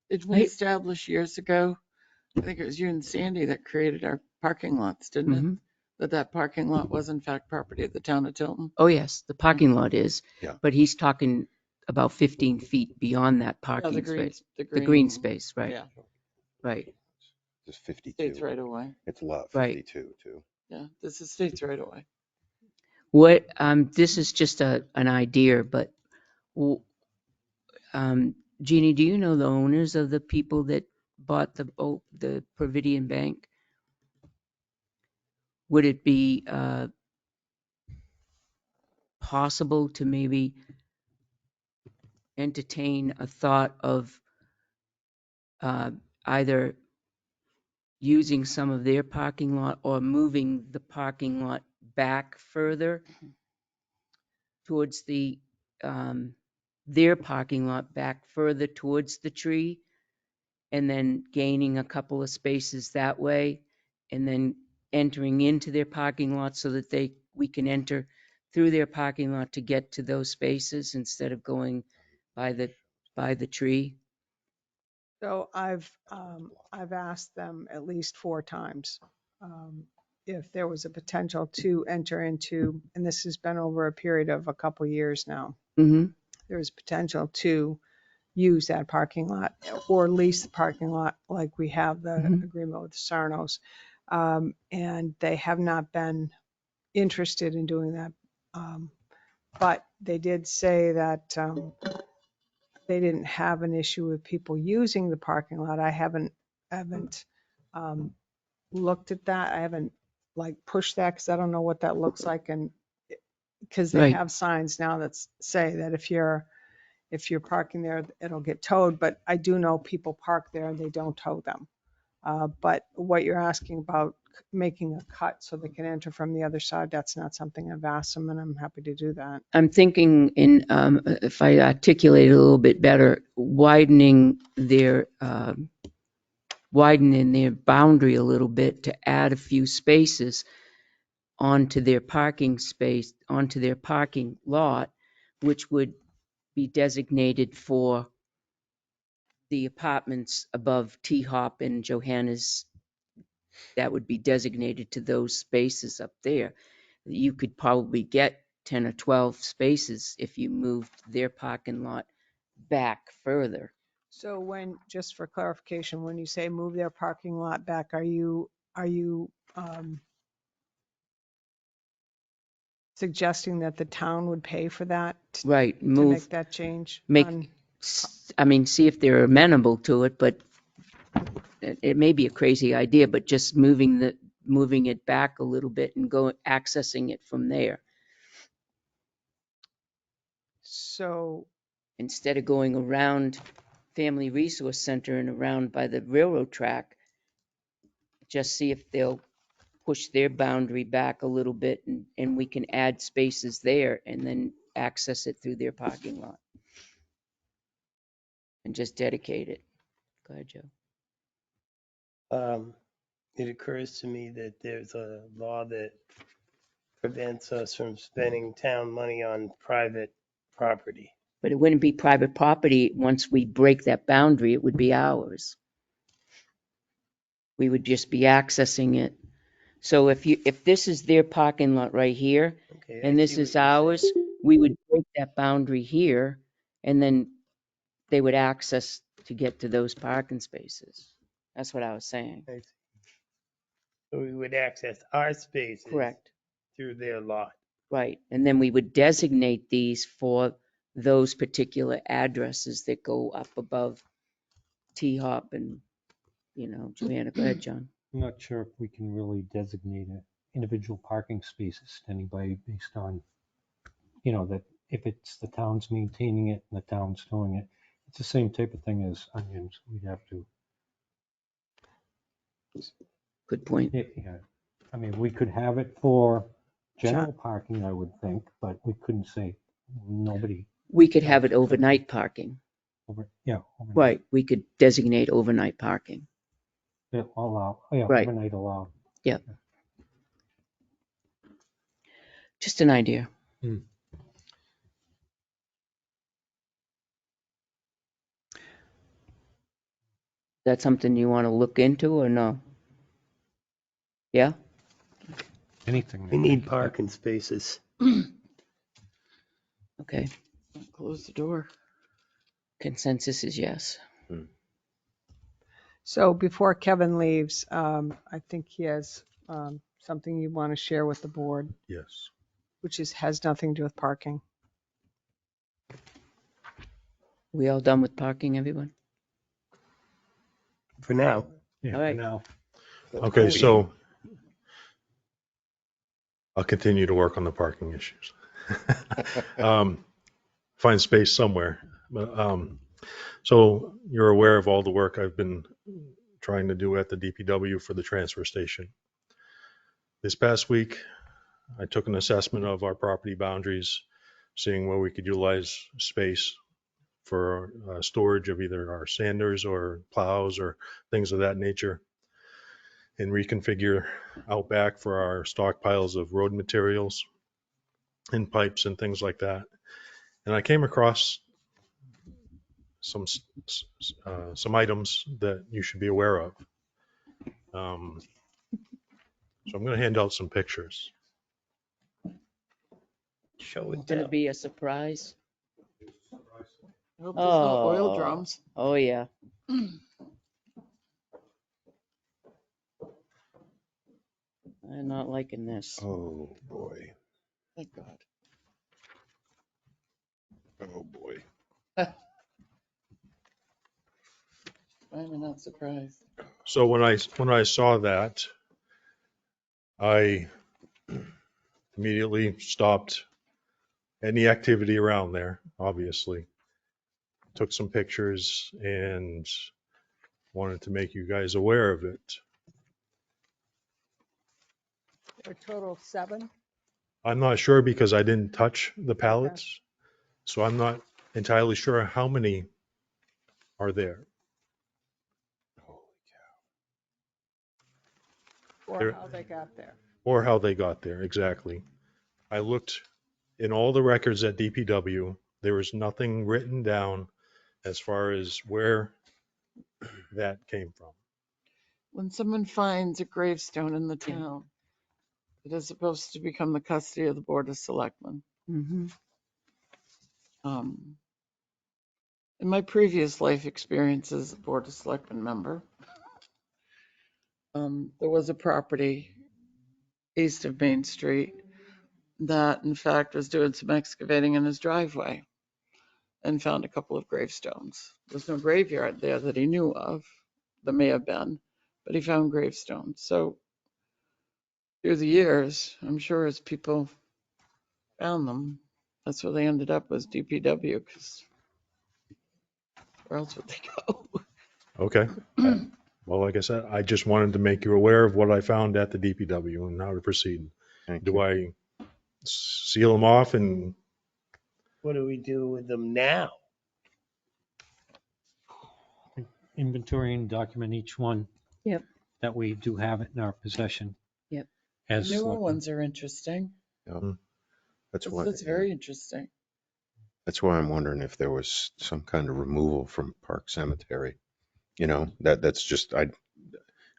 Did we establish years ago? I think it was you and Sandy that created our parking lots, didn't it?
Mhm.
That parking lot was in fact property of the town of Tilton.
Oh, yes, the parking lot is.
Yeah.
But he's talking about 15 feet beyond that
Yeah,
parking space.
the
The green space, right,
Yeah,
right,
There's 52.
states right away.
It's lot
Right.
52 too.
Yeah, this is states right away.
What, this is just an idea, but, Jeannie, do you know the owners of the people that bought the Providian Bank? Would it be, possible to maybe entertain a thought of, either using some of their parking lot or moving the parking lot back further towards their parking lot back further towards the tree, and then gaining a couple of spaces that way, and then entering into their parking lot so that we can enter through their parking lot to get to those spaces instead of going by the tree?
So I've asked them at least 4 times if there was a potential to enter into, and this has been over a period of a couple years now.
Mm-hmm.
There is potential to use that parking lot or lease the parking lot like we have the
Mhm.
agreement with Sarnos. And they have not been interested in doing that. But they did say that they didn't have an issue with people using the parking lot. I haven't looked at that. I haven't like pushed that because I don't know what that looks like. And because they
Right.
have signs now that say that if you're parking there, it'll get towed. But I do know people park there and they don't tow them. But what you're asking about making a cut so they can enter from the other side, that's not something I've asked them, and I'm happy to do that.
I'm thinking if I articulate it a little bit better, widening their boundary a little bit to add a few spaces onto their parking lot, which would be designated for the apartments above T-Hop and Johanna's. That would be designated to those spaces up there. You could probably get 10 or 12 spaces if you moved their parking lot back further.
So just for clarification, when you say move their parking lot back, are you suggesting that the town would pay for that
Right,
to make that change?
see if they're amenable to it, but it may be a crazy idea, but just moving it back a little bit and accessing it from there.
So
Instead of going around Family Resource Center and around by the railroad track, just see if they'll push their boundary back a little bit and we can add spaces there and then access it through their parking lot. And just dedicate it. Go ahead, Joe.
It occurs to me that there's a law that prevents us from spending town money on private property.
But it wouldn't be private property once we break that boundary. It would be ours. We would just be accessing it. So if this is their parking lot right here,
Okay,
and this is ours, we would break that boundary here, and then they would access to get to those parking spaces. That's what I was saying.
So we would access our spaces.
Correct.
Through their lot.
Right. And then we would designate these for those particular addresses that go up above T-Hop and, Joanna. Go ahead, John.
I'm not sure if we can really designate individual parking spaces to anybody based on, that if it's the town's maintaining it and the town's doing it, it's the same type of thing as onions. We'd have to.
Good point.
Yeah. I mean, we could have it for general parking, I would think, but we couldn't say nobody.
We could have it overnight parking.
Overnight.
Right. We could designate overnight parking.
Right. Overnight allowed.
Yeah. Just an idea. That's something you want to look into or no? Yeah?
Anything.
We need parking spaces.
Okay.
Close the door.
Consensus is yes.
So before Kevin leaves, I think he has something you want to share with the board,
Yes.
which has nothing to do with parking.
We all done with parking, everyone?
For now.
Yeah,
All
for
right.
now.
Okay, so I'll continue to work on the parking issues. Find space somewhere. But, so you're aware of all the work I've been trying to do at the DPW for the transfer station. This past week, I took an assessment of our property boundaries, seeing where we could utilize space for storage of either our sanders or plows or things of that nature, and reconfigure out back for our stockpiles of road materials and pipes and things like that. And I came across some items that you should be aware of. So I'm going to hand out some pictures.
Show it
It's gonna
down.
be a surprise.
I hope there's no oil
Oh,
drums.
oh yeah. I'm not liking this.
Oh, boy.
Thank God.
Oh, boy.
Why am I not surprised?
So when I saw that, I immediately stopped any activity around there, obviously. Took some pictures and wanted to make you guys aware of it.
A total of 7?
I'm not sure because I didn't touch the pallets, so I'm not entirely sure how many are there.
Or
There-
how they got there.
Or how they got there, exactly. I looked in all the records at DPW. There was nothing written down as far as where that came from.
When someone finds a gravestone in the town, it is supposed to become the custody of the Board of Selectmen.
Mm-hmm.
In my previous life experience as a Board of Selectmen member, there was a property east of Main Street that in fact was doing some excavating in his driveway and found a couple of gravestones. There's no graveyard there that he knew of. There may have been, but he found gravestones. So through the years, I'm sure as people found them, that's where they ended up, was DPW, because where else would they go?
Okay. Well, like I said, I just wanted to make you aware of what I found at the DPW and how to proceed.
Thank
Do
you.
I seal them off and
What do we do with them now?
Inventory and document each one.
Yep.
That we do have it in our possession.
Yep.
The
As
newer
selectmen.
ones are interesting.
That's why.
That's very interesting.
That's why I'm wondering if there was some kind of removal from Park Cemetery. You know, that's just, I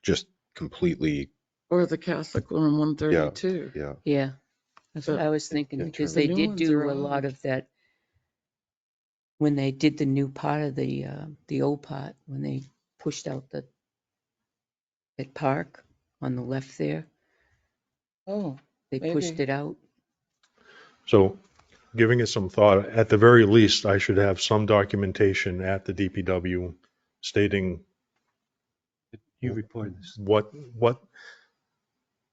just completely,
Or the Catholic one on 132.
yeah.
Yeah. That's what
But
I was thinking,
in
because
terms-
they
The new
did
ones
do
are
a lot
odd.
of that when they did the new part of the old part, when they pushed out that park on the left there,
Oh,
they pushed
maybe.
it out.
so giving it some thought, at the very least, I should have some documentation at the DPW stating
You reported this.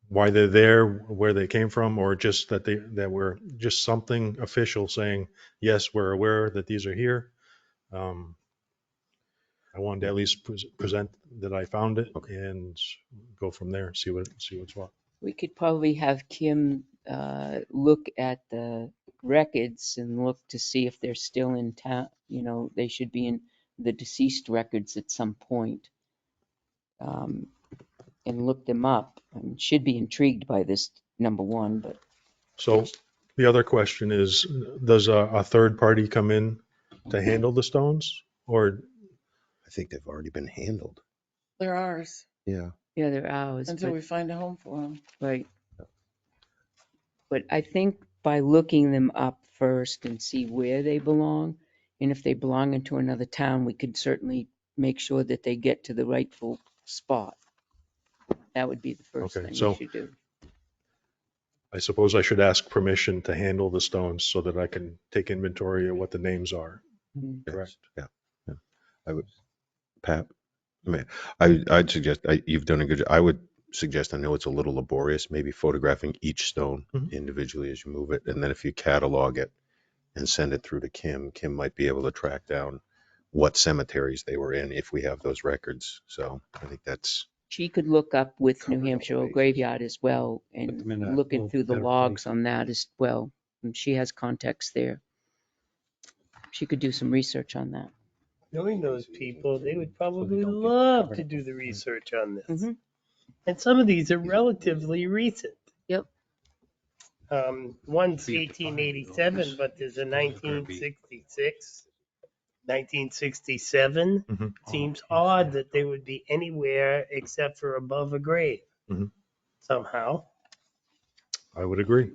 why they're there, where they came from, or just that we're just something official saying, yes, we're aware that these are here. I wanted to at least present that I found it and go from there, see what's what.
We could probably have Kim look at the records and look to see if they're still in town. You know, they should be in the deceased records at some point, and look them up. I mean, should be intrigued by this, number one, but
So the other question is, does a third party come in to handle the stones, or
I think they've already been handled.
They're ours
Yeah.
yeah, they're ours.
until
But,
we find a home for them.
right. But I think by looking them up first and see where they belong. And if they belong into another town, we could certainly make sure that they get to the rightful spot. That would be the first
Okay,
thing
so-
we should do.
I suppose I should ask permission to handle the stones so that I can take inventory of what the names are.
Mhm.
Yes,
Correct.
yeah, yeah. I would, Pat, I mean, I'd suggest, you've done a good, I would suggest, I know it's a little laborious, maybe photographing each stone
Mhm.
individually as you move it. And then if you catalog it and send it through to Kim, Kim might be able to track down what cemeteries they were in if we have those records. So I think that's,
She could look up with New
Covered all
Hampshire Old
bases.
Graveyard as well and
them in a
looking
little
through the
better
logs
place.
on that as well. And she has contacts there. She could do some research on that.
Knowing those people, they would probably
don't get
love
covered
to
up
do
with
the
dirt.
research on this.
Mhm.
And some of these are relatively recent.
Yep.
One's
Be defined,
1887,
those.
but there's a
Those are gonna be-
1966, 1967.
Mhm.
Seems
Oh, yes,
odd
yeah.
that they would be anywhere except for above a grave
Mhm.
somehow.
I would agree.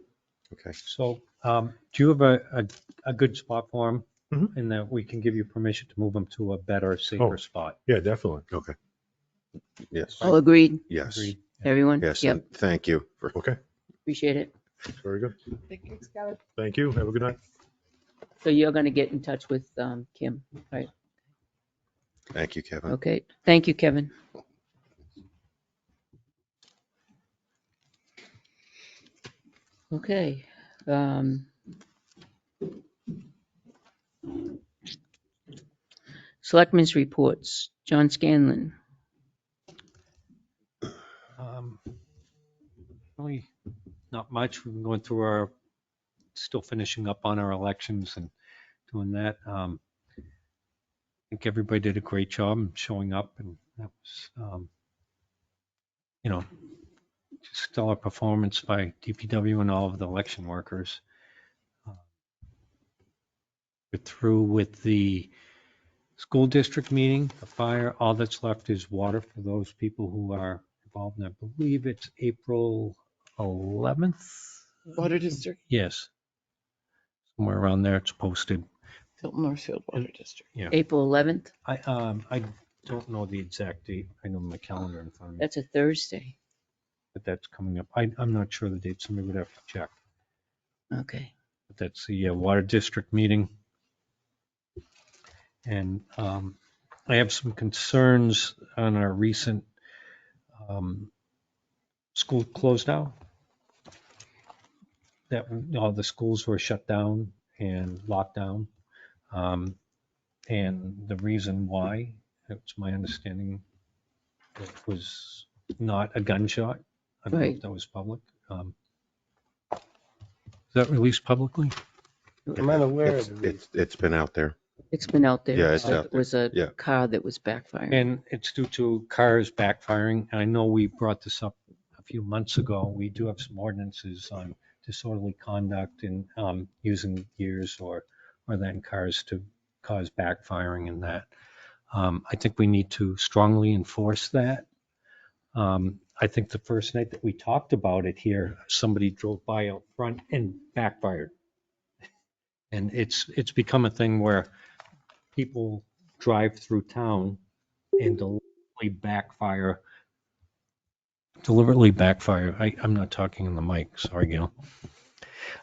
okay.
So, do you have a good spot for them?
Mhm.
In that we can give you permission to move them to a better, safer
Oh.
spot?
Yeah, definitely.
Okay. Yes.
All agreed,
Yes.
Agreed?
everyone?
Yes.
Yep,
And thank you for,
Okay,
appreciate it.
very good.
Thank you, Scott.
Thank you. Have a good night.
So you're going to get in touch with Kim, right?
thank you, Kevin.
Okay, thank you, Kevin. Okay. Selectmen's reports, John Scanlon.
Really not much. We've been going through still finishing up on our elections and doing that. I think everybody did a great job in showing up, and that was, stellar performance by DPW and all of the election workers. We're through with the school district meeting, the fire. All that's left is water for those people who are involved. And I believe it's April 11th.
Water District,
Yes. Somewhere around there it's posted.
Tilton Northfield Water District.
Yeah.
April 11th,
I don't know the exact date. I know my calendar in front of me,
that's a Thursday.
but that's coming up. I'm not sure the date. Somebody would have to check.
Okay.
But that's the water district meeting. And I have some concerns on our recent school closed down. That all the schools were shut down and locked down. And the reason why, it's my understanding, it was not a gunshot. I don't know
Right.
if that was public. Is that released publicly?
I'm unaware
It's,
of the reason.
it's been out there.
It's been out there.
Yeah, it's out
It was a
Yeah.
car that was backfiring.
And it's due to cars backfiring. I know we brought this up a few months ago. We do have some ordinances on disorderly conduct and using gears or then cars to cause backfiring and that. I think we need to strongly enforce that. I think the first night that we talked about it here, somebody drove by out front and backfired. And it's become a thing where people drive through town and deliberately backfire. I'm not talking in the mic, sorry, Gail.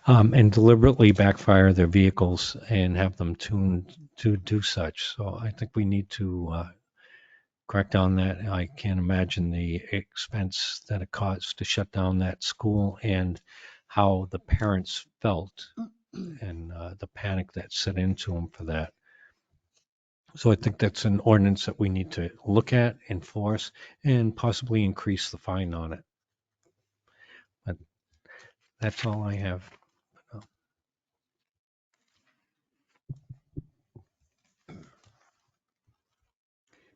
And deliberately backfire their vehicles and have them tuned to do such. So I think we need to crack down that. I can't imagine the expense that it costs to shut down that school and how the parents felt and the panic that set into them for that. So I think that's an ordinance that we need to look at, enforce, and possibly increase the fine on it. But that's all I have.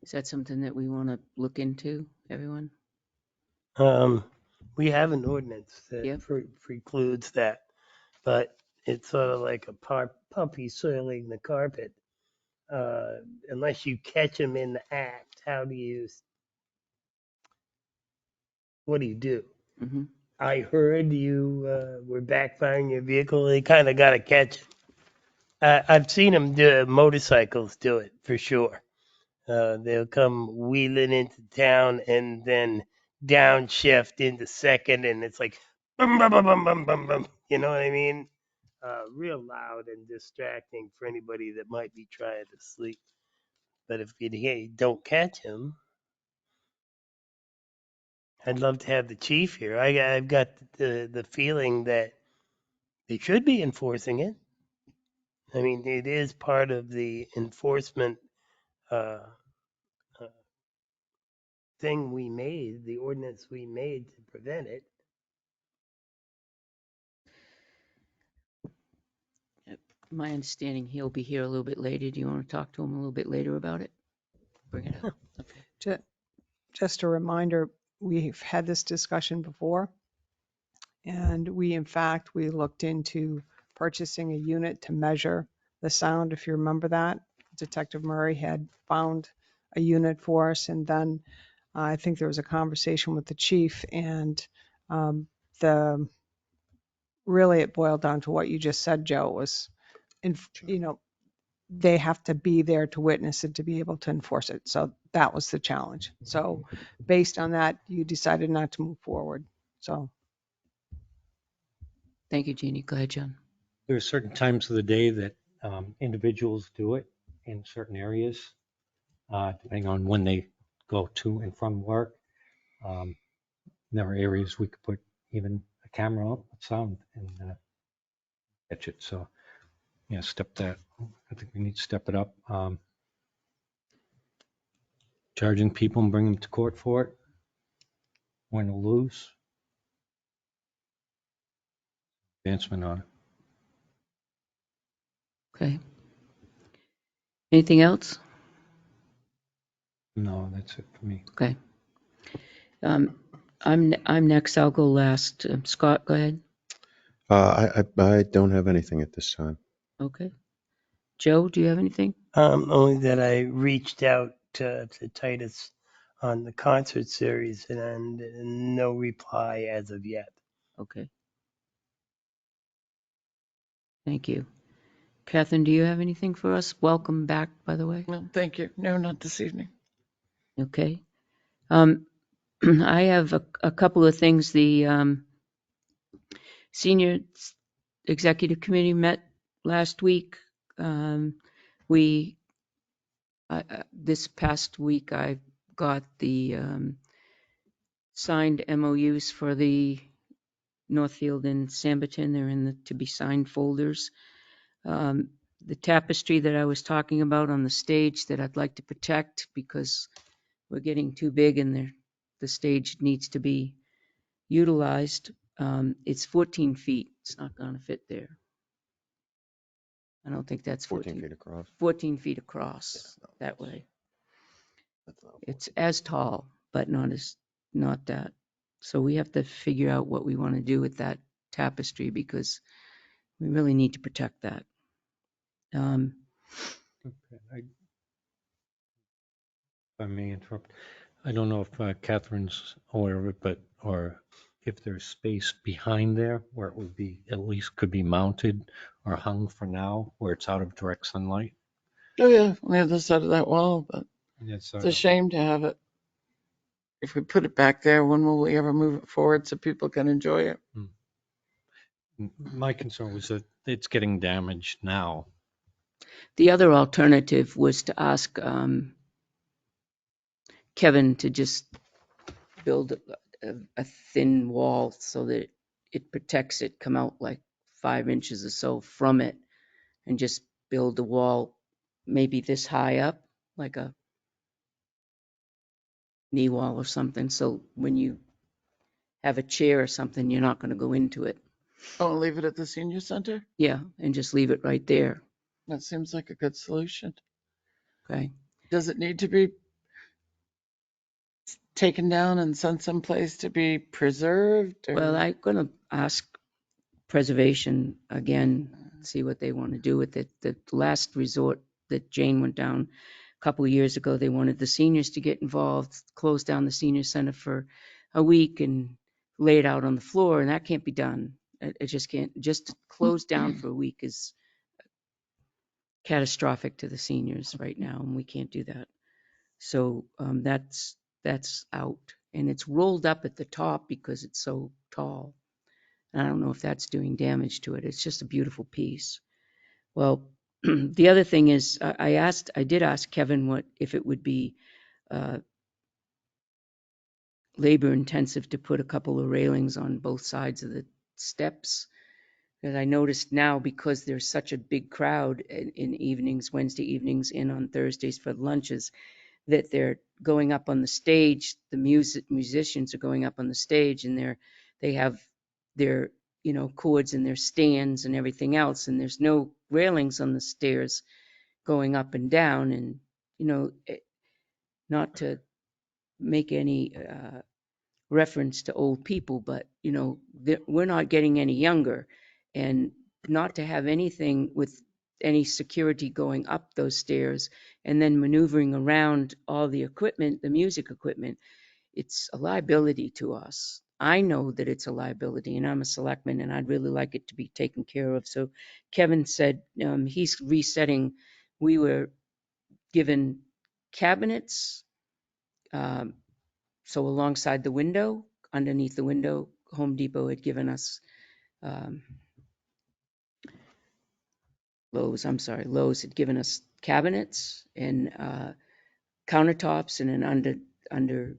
Is that something that we want to look into, everyone?
We have an ordinance that
Yep.
precludes that, but it's sort of like a puppy soiling the carpet. Unless you catch them in the act, what do you do?
Hmm.
I heard you were backfiring your vehicle. They kind of got to catch it. I've seen them do motorcycles do it for sure. They'll come wheeling into town and then downshift into second, and it's like bum bum bum bum bum bum bum. You know what I mean? Real loud and distracting for anybody that might be trying to sleep. But if you don't catch them, I'd love to have the chief here. I've got the feeling that they should be enforcing it. I mean, it is part of the enforcement uh, uh, thing we made, the ordinance we made to prevent it.
My understanding, he'll be here a little bit later. Do you want to talk to him a little bit later about it? Bring it up. Okay.
Just a reminder, we've had this discussion before. And we, in fact, we looked into purchasing a unit to measure the sound, if you remember that. Detective Murray had found a unit for us, and then I think there was a conversation with the chief, and the really it boiled down to what you just said, Joe, was, you know, they have to be there to witness it to be able to enforce it. So that was the challenge. So based on that, you decided not to move forward. So
Thank you, Jeannie. Go ahead, John.
There are certain times of the day that individuals do it in certain areas, depending on when they go to and from work. There are areas we could put even a camera up with sound and catch it. So, yeah, step that. I think we need to step it up. Charging people and bring them to court for it. Win or lose. Advancement on it.
Okay. Anything else?
No, that's it for me.
Okay. I'm next. I'll go last. Scott, go ahead.
I don't have anything at this time.
Okay. Joe, do you have anything?
Only that I reached out to Titus on the concert series and no reply as of yet.
Okay. Thank you. Catherine, do you have anything for us? Welcome back, by the way.
Well, thank you. No, not this evening.
Okay. I have a couple of things. The senior executive committee met last week. This past week, I got the signed MOUs for the Northfield and Samberton. They're in the to be signed folders. The tapestry that I was talking about on the stage that I'd like to protect because we're getting too big and the stage needs to be utilized. It's 14 feet. It's not going to fit there. I don't think that's
14 feet across.
14 feet across that way. It's as tall, but not that. So we have to figure out what we want to do with that tapestry because we really need to protect that.
Okay. If I may interrupt, I don't know if Catherine's aware of it, but or if there's space behind there where it would be at least could be mounted or hung for now, where it's out of direct sunlight.
Oh, yeah, on the other side of that wall, but
It's
it's a shame to have it. If we put it back there, when will we ever move it forward so people can enjoy it?
My concern was that it's getting damaged now.
The other alternative was to ask Kevin to just build a thin wall so that it protects it, come out like 5 inches or so from it, and just build a wall maybe this high up, like a knee wall or something. So when you have a chair or something, you're not going to go into it.
Oh, and leave it at the senior center?
Yeah, and just leave it right there.
That seems like a good solution.
Okay.
Does it need to be taken down and sent someplace to be preserved? Or?
Well, I'm going to ask preservation again, see what they want to do with it. The last resort that Jane went down a couple of years ago, they wanted the seniors to get involved, close down the senior center for a week and lay it out on the floor, and that can't be done. It just can't. Just close down for a week is catastrophic to the seniors right now, and we can't do that. So that's out, and it's rolled up at the top because it's so tall. And I don't know if that's doing damage to it. It's just a beautiful piece. Well, the other thing is, I did ask Kevin what if it would be labor intensive to put a couple of railings on both sides of the steps. Because I noticed now, because there's such a big crowd in evenings, Wednesday evenings, and on Thursdays for lunches, that they're going up on the stage. The musicians are going up on the stage, and they have their cords and their stands and everything else, and there's no railings on the stairs going up and down. And not to make any reference to old people, but we're not getting any younger, and not to have anything with any security going up those stairs and then maneuvering around all the equipment, the music equipment, it's a liability to us. I know that it's a liability, and I'm a selectman, and I'd really like it to be taken care of. So Kevin said he's resetting. We were given cabinets, so alongside the window, underneath the window, Home Depot had given us, Lowe's had given us cabinets and countertops, and an under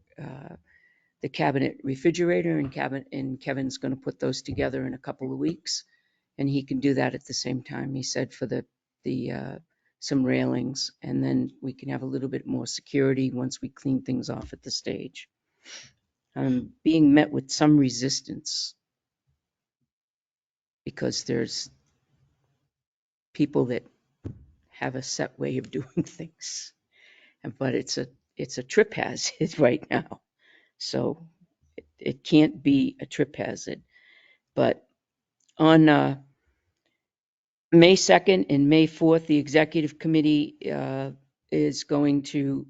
the cabinet refrigerator, and Kevin's going to put those together in a couple of weeks, and he can do that at the same time, he said, for the some railings, and then we can have a little bit more security once we clean things off at the stage. I'm being met with some resistance because there's people that have a set way of doing things, but it's a trip hazard right now. So it can't be a trip hazard. But on May 2nd and May 4th, the executive committee is going to,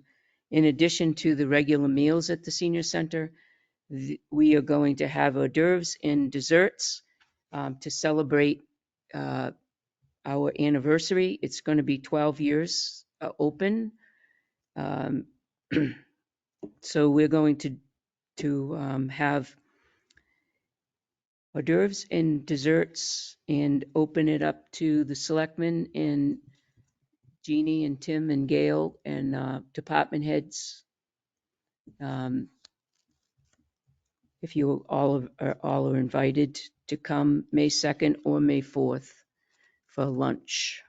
in addition to the regular meals at the senior center, we are going to have hors d'oeuvres and desserts to celebrate our anniversary. It's going to be 12 years open. So we're going to have hors d'oeuvres and desserts and open it up to the selectmen and Jeannie and Tim and Gail and department heads. If you all are invited to come May 2nd or May 4th for lunch.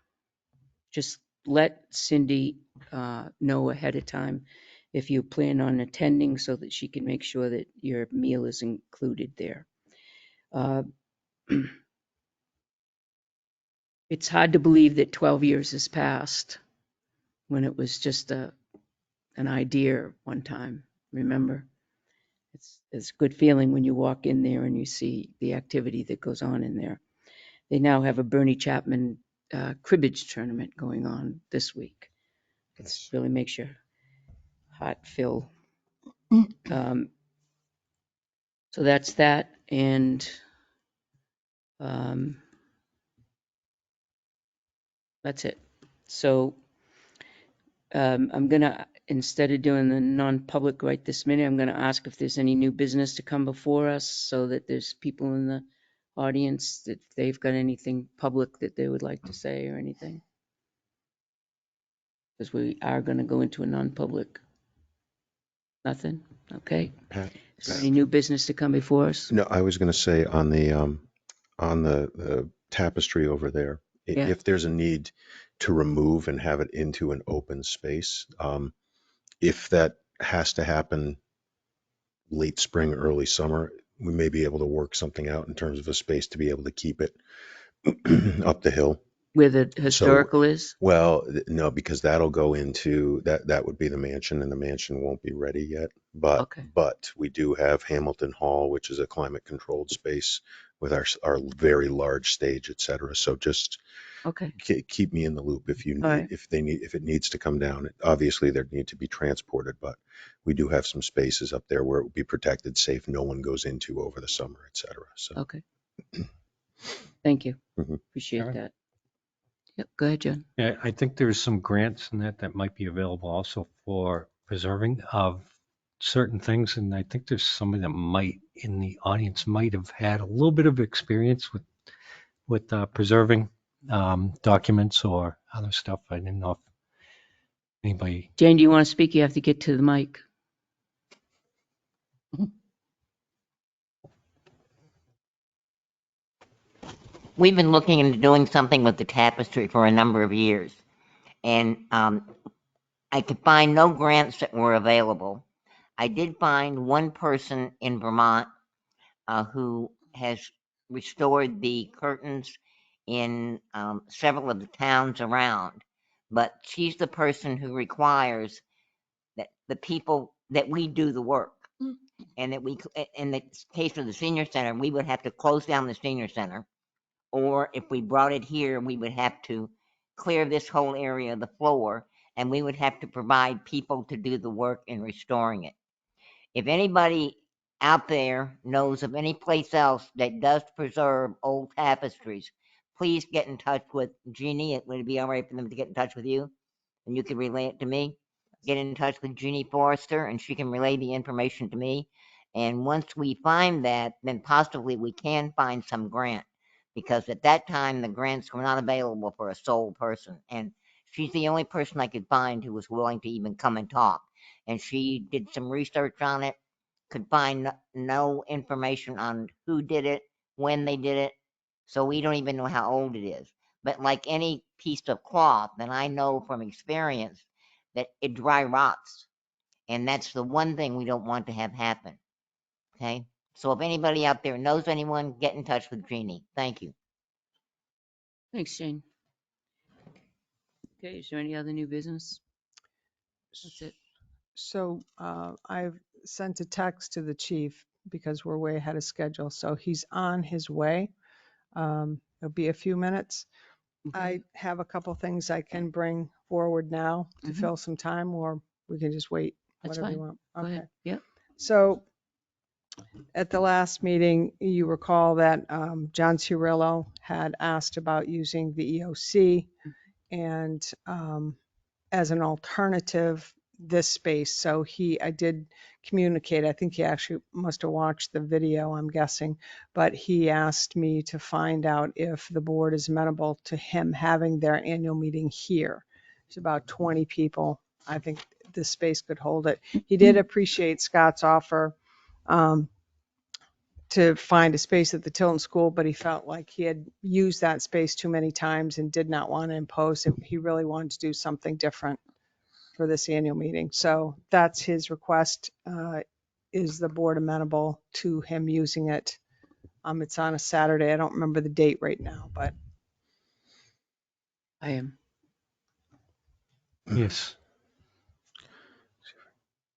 Just let Cindy know ahead of time if you plan on attending, so that she can make sure that your meal is included there. It's hard to believe that 12 years has passed when it was just an idea one time, remember? It's a good feeling when you walk in there and you see the activity that goes on in there. They now have a Bernie Chapman cribbage tournament going on this week. It really makes your heart fill. So that's that, and that's it. So I'm gonna, instead of doing the non-public right this minute, I'm gonna ask if there's any new business to come before us, so that there's people in the audience that they've got anything public that they would like to say or anything. Because we are gonna go into a non-public. Nothing? Okay.
Pat,
Is there any new business to come before us?
no, I was going to say on the tapestry over there,
Yeah.
if there's a need to remove and have it into an open space, if that has to happen late spring, early summer, we may be able to work something out in terms of a space to be able to keep it up the hill.
Where the historical is?
Well, no, because that'll go into that would be the mansion, and the mansion won't be ready yet. But
Okay.
but we do have Hamilton Hall, which is a climate controlled space with our very large stage, et cetera. So just
Okay.
keep me in the loop if you
All right.
if it needs to come down. Obviously, there need to be transported, but we do have some spaces up there where it will be protected, safe, no one goes into over the summer, et cetera. So
Okay. Thank you.
Mhm.
Appreciate
Sure.
that. Yep. Go ahead, John.
Yeah, I think there's some grants in that might be available also for preserving of certain things. And I think there's somebody that might in the audience might have had a little bit of experience with preserving documents or other stuff. I didn't know if anybody.
Jane, do you want to speak? You have to get to the mic.
We've been looking into doing something with the tapestry for a number of years, and I could find no grants that were available. I did find one person in Vermont who has restored the curtains in several of the towns around, but she's the person who requires that the people that we do the work, and that we, in the case of the senior center, we would have to close down the senior center. Or if we brought it here, we would have to clear this whole area of the floor, and we would have to provide people to do the work in restoring it. If anybody out there knows of any place else that does preserve old tapestries, please get in touch with Jeannie. Would it be all right for them to get in touch with you? And you can relay it to me. Get in touch with Jeannie Forrester, and she can relay the information to me. And once we find that, then possibly we can find some grant, because at that time the grants were not available for a sole person, and she's the only person I could find who was willing to even come and talk. And she did some research on it, could find no information on who did it, when they did it, so we don't even know how old it is. But like any piece of cloth, and I know from experience that it dry rots, and that's the one thing we don't want to have happen. Okay, so if anybody out there knows anyone, get in touch with Jeannie. Thank you.
Thanks, Jane. Okay. Is there any other new business? That's it.
So I've sent a text to the chief because we're way ahead of schedule. So he's on his way. It'll be a few minutes.
Okay.
I have a couple things I can bring forward now to fill some time, or we can just wait,
That's
whatever you
fine.
want.
Go
Okay.
ahead. Yep.
So at the last meeting, you recall that John Cirillo had asked about using the EOC and as an alternative, this space. So I did communicate. I think he actually must have watched the video, I'm guessing, but he asked me to find out if the board is amenable to him having their annual meeting here. It's about 20 people. I think this space could hold it. He did appreciate Scott's offer to find a space at the Tilton School, but he felt like he had used that space too many times and did not want to impose it. He really wanted to do something different for this annual meeting. So that's his request. Is the board amenable to him using it? It's on a Saturday. I don't remember the date right now, but
I am.
Yes.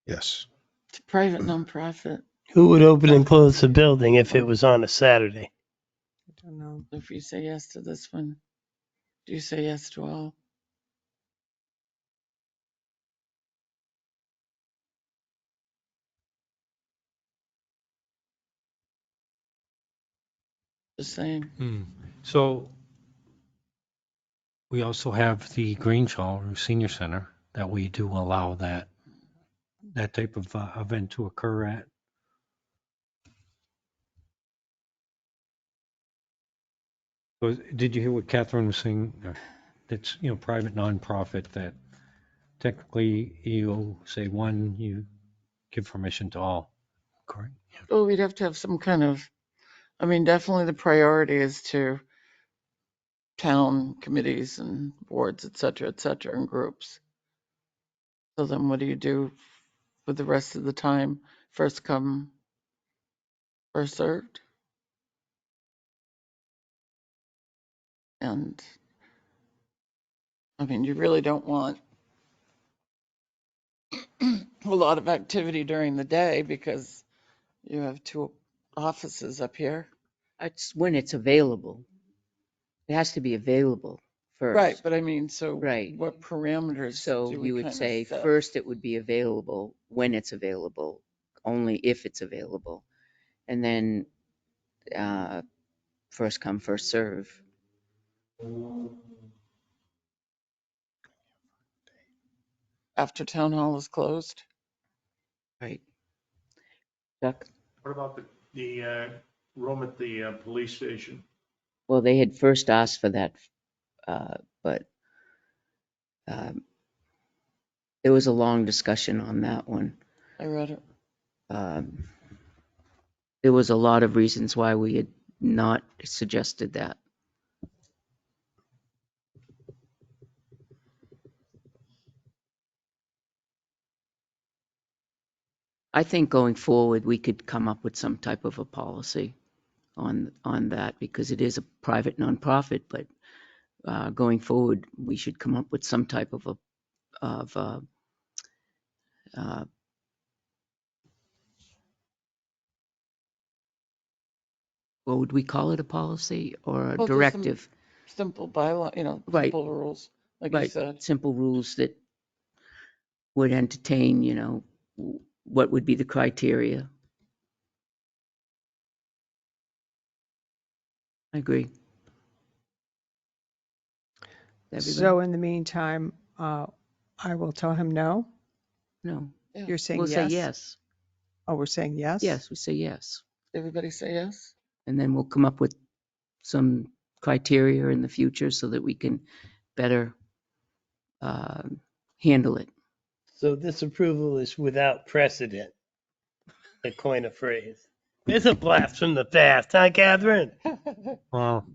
yes.
It's a private nonprofit.
Who would open and close the building if it was on a Saturday?
I don't know.
If you say yes to this one, do you say yes to all? The same.
So we also have the Grange Hall or Senior Center that we do allow that type of event to occur at. So did you hear what Catherine was saying? It's, private nonprofit that technically you say one, you give permission to all. Correct? Yeah.
Well, we'd have to have some kind of, definitely the priority is to town committees and boards, et cetera, and groups. So then what do you do with the rest of the time? First come, first served? And you really don't want a lot of activity during the day because you have two offices up here.
It's when it's available. It has to be available first.
Right, but I mean, so
Right.
what parameters
So
do we
you would
kind of
say
set?
first it would be available when it's available, only if it's available. And then first come, first serve.
After town hall is closed?
Right. Chuck?
What about the room at the police station?
Well, they had first asked for that, but there was a long discussion on that one.
I read it.
There was a lot of reasons why we had not suggested that. I think going forward, we could come up with some type of a policy on that because it is a private nonprofit, but going forward, we should come up with some type of what would we call it, a policy or a
Well, just some
directive?
simple bylaw,
Right.
simple rules, like you
Right,
said.
simple rules that would entertain, what would be the criteria. I agree. Everybody?
So in the meantime, I will tell him no.
No,
Yeah.
You're saying
we'll
yes?
say yes.
Oh, we're saying yes?
Yes, we say yes.
Everybody say yes?
And then we'll come up with some criteria in the future so that we can better handle it.
So this approval is without precedent, to coin a phrase. It's a blast from the past, huh, Catherine?
Well,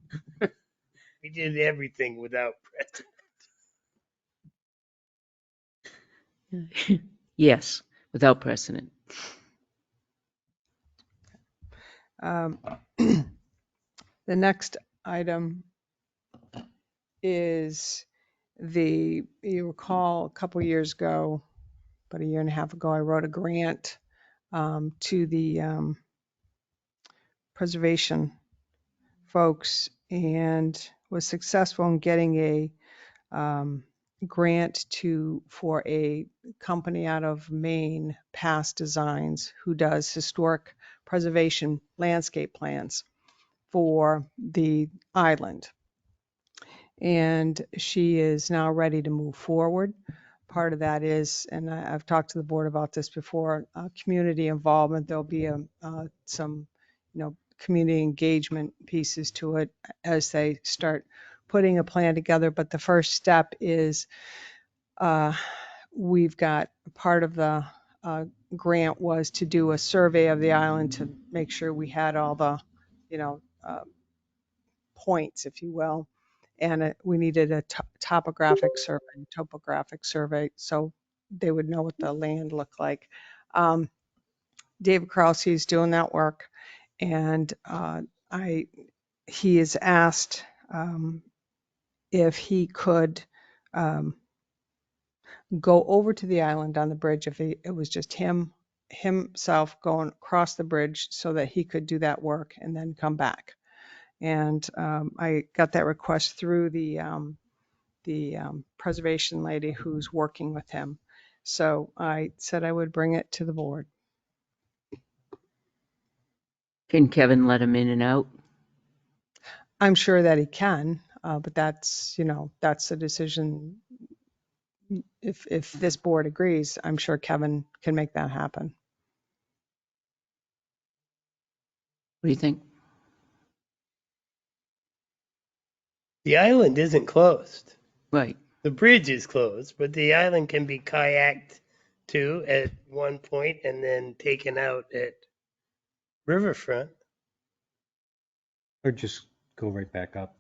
We did everything without precedent.
Yes, without precedent.
The next item is you recall a couple years ago, about a year and a half ago, I wrote a grant to the preservation folks and was successful in getting a grant for a company out of Maine, Past Designs, who does historic preservation landscape plans for the island. And she is now ready to move forward. Part of that is, and I've talked to the board about this before, community involvement. There'll be some, community engagement pieces to it as they start putting a plan together. But the first step is we've got part of the grant was to do a survey of the island to make sure we had all the, points, if you will. And we needed a topographic survey, so they would know what the land looked like. David Krause is doing that work, and he has asked if he could go over to the island on the bridge if it was just himself going across the bridge so that he could do that work and then come back. And I got that request through the preservation lady who's working with him. So I said I would bring it to the board.
Can Kevin let him in and out?
I'm sure that he can, but that's the decision. If this board agrees, I'm sure Kevin can make that happen.
What do you think?
The island isn't closed.
Right.
The bridge is closed, but the island can be kayaked to at one point and then taken out at Riverfront.
or just go right back up.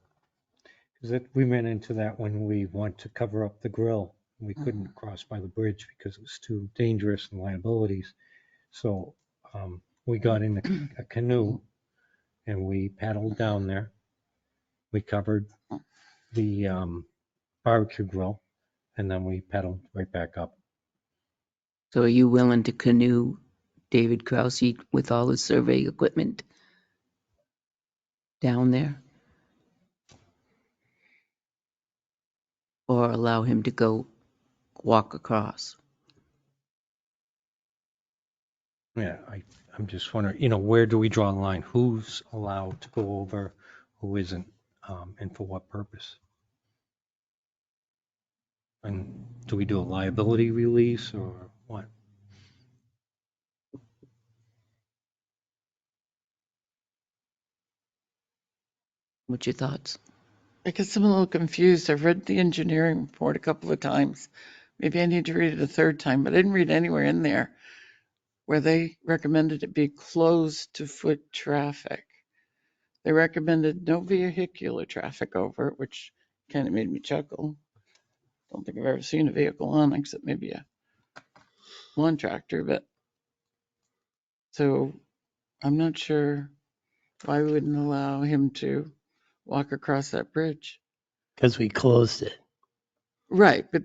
Because we ran into that when we wanted to cover up the grill. We couldn't cross by the bridge because it was too dangerous and liabilities. So we got in a canoe and we paddled down there. We covered the barbecue grill and then we paddled right back up.
So are you willing to canoe David Krause with all his survey equipment? down there? Or allow him to go walk across?
Yeah, I'm just wondering, where do we draw the line? Who's allowed to go over, who isn't, and for what purpose? And do we do a liability release or what?
What's your thoughts?
I guess I'm a little confused. I've read the engineering report a couple of times. Maybe I need to read it a third time, but I didn't read anywhere in there where they recommended it be closed to foot traffic. They recommended no vehicular traffic over it, which kind of made me chuckle. Don't think I've ever seen a vehicle on except maybe a lawn tractor, but so I'm not sure why we wouldn't allow him to walk across that bridge.
Because we closed it.
Right, but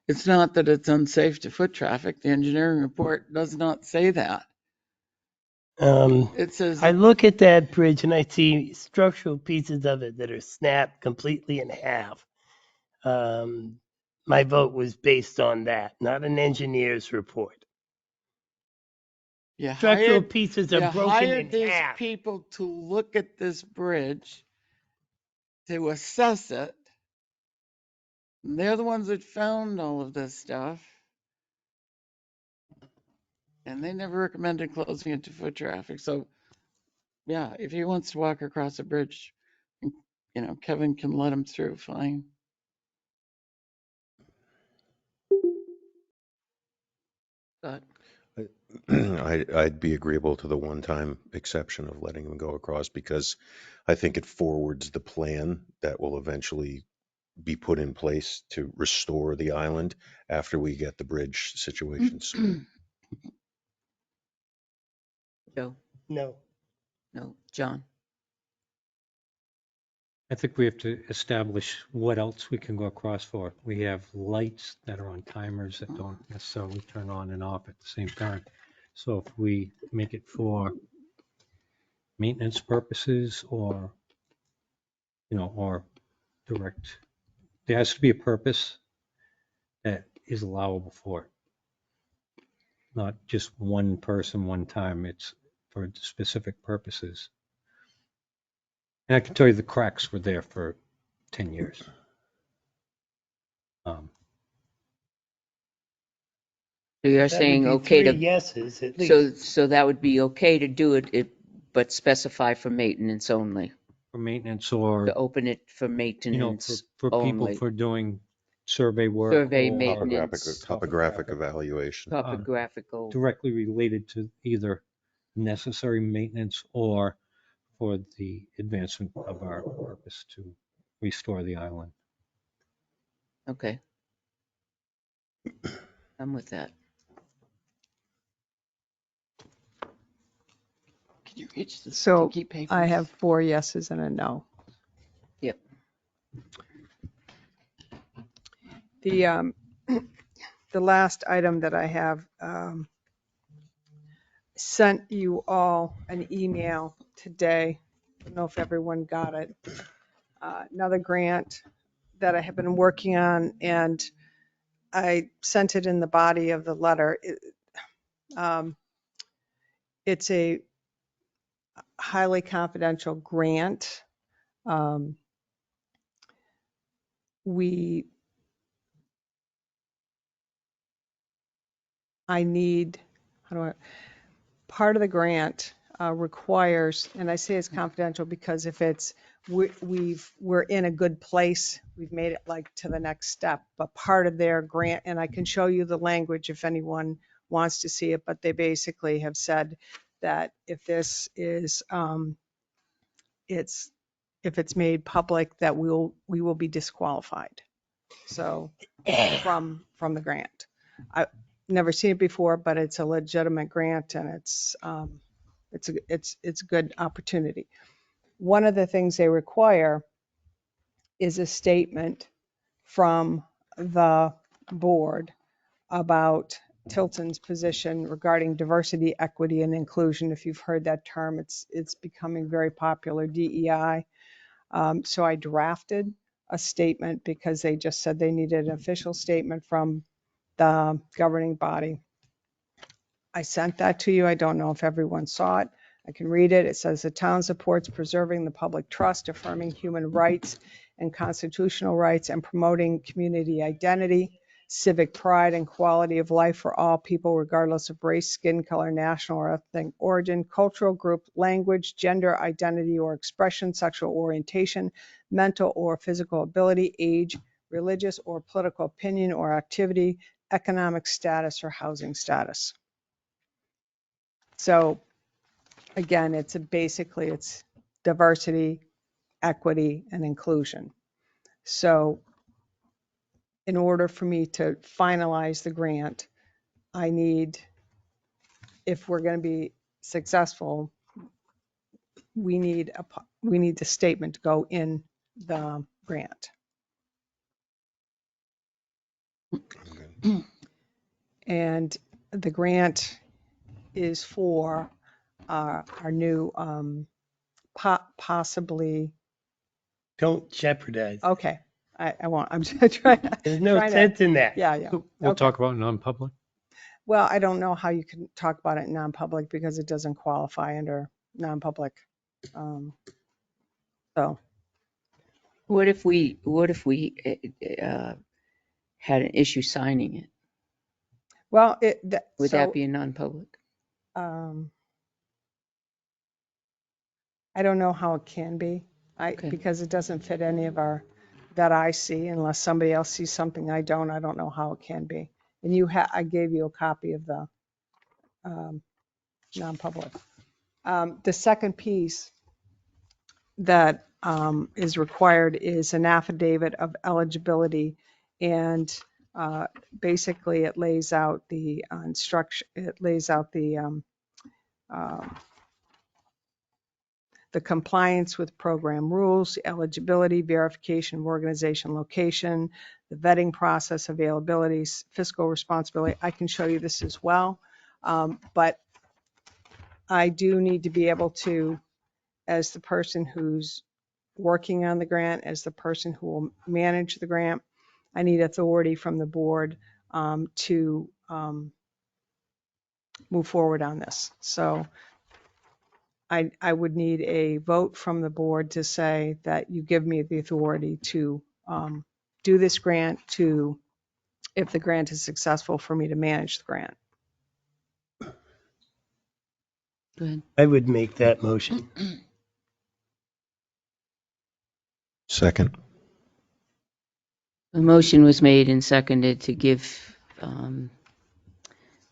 it's not that it's unsafe to foot traffic. The engineering report does not say that. It says,
I look at that bridge and I see structural pieces of it that are snapped completely in half. My vote was based on that, not an engineer's report.
you
Structural
hired,
pieces
you
are broken in
hired these
half.
people to look at this bridge, to assess it. And they're the ones that found all of this stuff. And they never recommended closing it to foot traffic. So, yeah, if he wants to walk across a bridge, Kevin can let him through, fine.
Scott?
I'd be agreeable to the one-time exception of letting them go across because I think it forwards the plan that will eventually be put in place to restore the island after we get the bridge situation sorted.
Joe?
No.
No. John?
I think we have to establish what else we can go across for. We have lights that are on timers that don't necessarily turn on and off at the same time. So if we make it for maintenance purposes or direct, there has to be a purpose that is allowable for it. Not just one person, one time. It's for specific purposes. And I can tell you the cracks were there for 10 years.
So you're
That would
saying
be
okay
3
to,
yeses at least.
so that would be okay to do it, but specify for maintenance only,
For maintenance or,
to open it for
for
maintenance
people
only.
for doing survey work
Survey
or
maintenance,
Topographic evaluation.
topographical.
directly related to either necessary maintenance or for the advancement of our purpose to restore the island.
Okay. I'm with that.
Can you reach the
So
sticky papers?
I have 4 yeses and a no.
Yep.
The last item that I have, sent you all an email today. I don't know if everyone got it. Another grant that I have been working on, and I sent it in the body of the letter. It's a highly confidential grant. I need, part of the grant requires, and I say it's confidential because if it's, we're in a good place, we've made it like to the next step, but part of their grant, and I can show you the language if anyone wants to see it, but they basically have said that if this is, if it's made public, that we will be disqualified. So from the grant. I've never seen it before, but it's a legitimate grant and it's a good opportunity. One of the things they require is a statement from the board about Tilton's position regarding diversity, equity, and inclusion. If you've heard that term, it's becoming very popular, DEI. So I drafted a statement because they just said they needed an official statement from the governing body. I sent that to you. I don't know if everyone saw it. I can read it. It says the town supports preserving the public trust, affirming human rights and constitutional rights, and promoting community identity, civic pride, and quality of life for all people, regardless of race, skin color, national or ethnic origin, cultural group, language, gender identity or expression, sexual orientation, mental or physical ability, age, religious or political opinion or activity, economic status, or housing status. So again, it's diversity, equity, and inclusion. So in order for me to finalize the grant, I need, if we're going to be successful, we need the statement to go in the grant.
Okay.
And the grant is for our new possibly.
Don't jeopardize.
Okay, I won't. I'm just trying.
There's no sense in that.
Yeah, yeah.
So we'll
Okay.
talk about non-public.
Well, I don't know how you can talk about it in non-public because it doesn't qualify under non-public. So,
What if we had an issue signing it?
well,
Would that be a non-public?
I don't know how it can be.
Okay.
Because it doesn't fit any of our, that I see, unless somebody else sees something I don't know how it can be. And I gave you a copy of the non-public. The second piece that is required is an affidavit of eligibility, and basically it lays out the instruction, it lays out the compliance with program rules, eligibility, verification of organization location, the vetting process, availability, fiscal responsibility. I can show you this as well, but I do need to be able to, as the person who's working on the grant, as the person who will manage the grant, I need authority from the board to move forward on this. So I would need a vote from the board to say that you give me the authority to do this grant, to, if the grant is successful, for me to manage the grant.
Go ahead.
I would make that motion.
Second.
A motion was made and seconded to give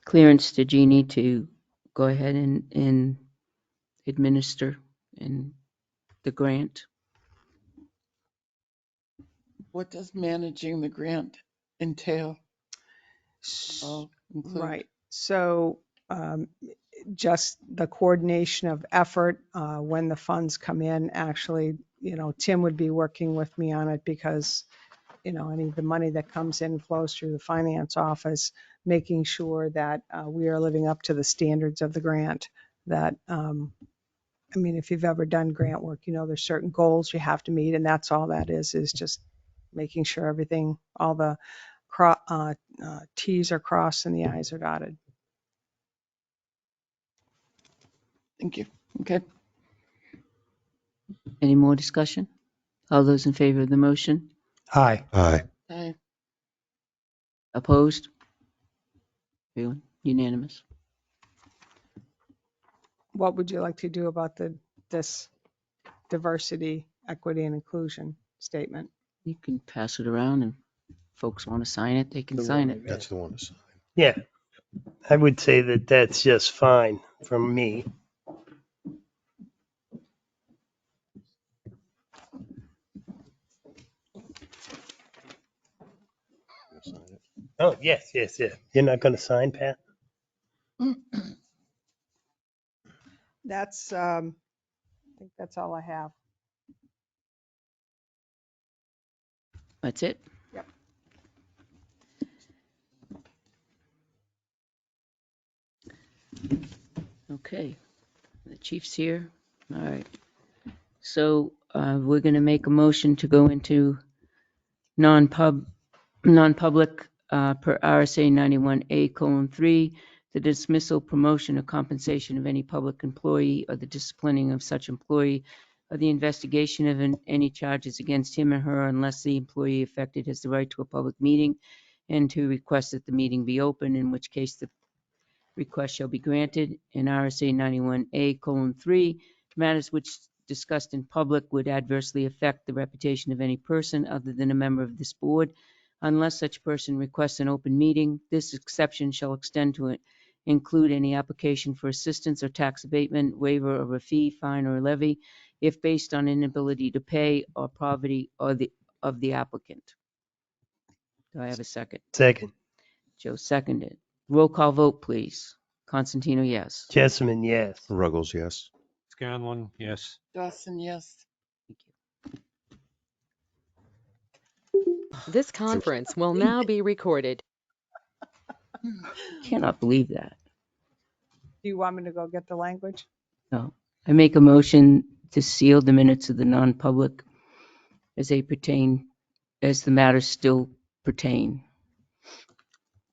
clearance to Jeannie to go ahead and administer in the grant.
What does managing the grant entail? I'll include.
Right. So just the coordination of effort when the funds come in. Actually, Tim would be working with me on it because, any of the money that comes in flows through the finance office, making sure that we are living up to the standards of the grant. That, if you've ever done grant work, there's certain goals you have to meet, and that's all that is just making sure everything, all the T's are crossed and the I's are dotted.
Thank you. Okay.
Any more discussion? All those in favor of the motion?
Aye.
Aye.
Aye.
Opposed? Everyone? Unanimous.
What would you like to do about this diversity, equity, and inclusion statement?
You can pass it around, and folks want to sign it, they can sign it.
That's the one to sign.
Yeah, I would say that that's just fine from me.
You'll sign it.
Oh, yes. You're not going to sign, Pat?
That's, I think that's all I have.
That's it?
Yep.
Okay, the chief's here. All right. So we're going to make a motion to go into non-public per RSA 91A:3, the dismissal, promotion, or compensation of any public employee or the disciplining of such employee or the investigation of any charges against him or her unless the employee affected has the right to a public meeting, and to request that the meeting be open, in which case the request shall be granted. In RSA 91A:3, matters which discussed in public would adversely affect the reputation of any person other than a member of this board. Unless such person requests an open meeting, this exception shall extend to include any application for assistance or tax abatement, waiver of a fee, fine, or levy, if based on inability to pay or poverty of the applicant. Do I have a second?
Second.
Joe seconded. Roll call vote, please. Constantino, yes.
Jessamine, yes.
Ruggles, yes.
Scanlon, yes.
Dawson, yes.
This conference will now be recorded.
Cannot believe that.
Do you want me to go get the language?
No. I make a motion to seal the minutes of the non-public as they pertain, as the matters still pertain.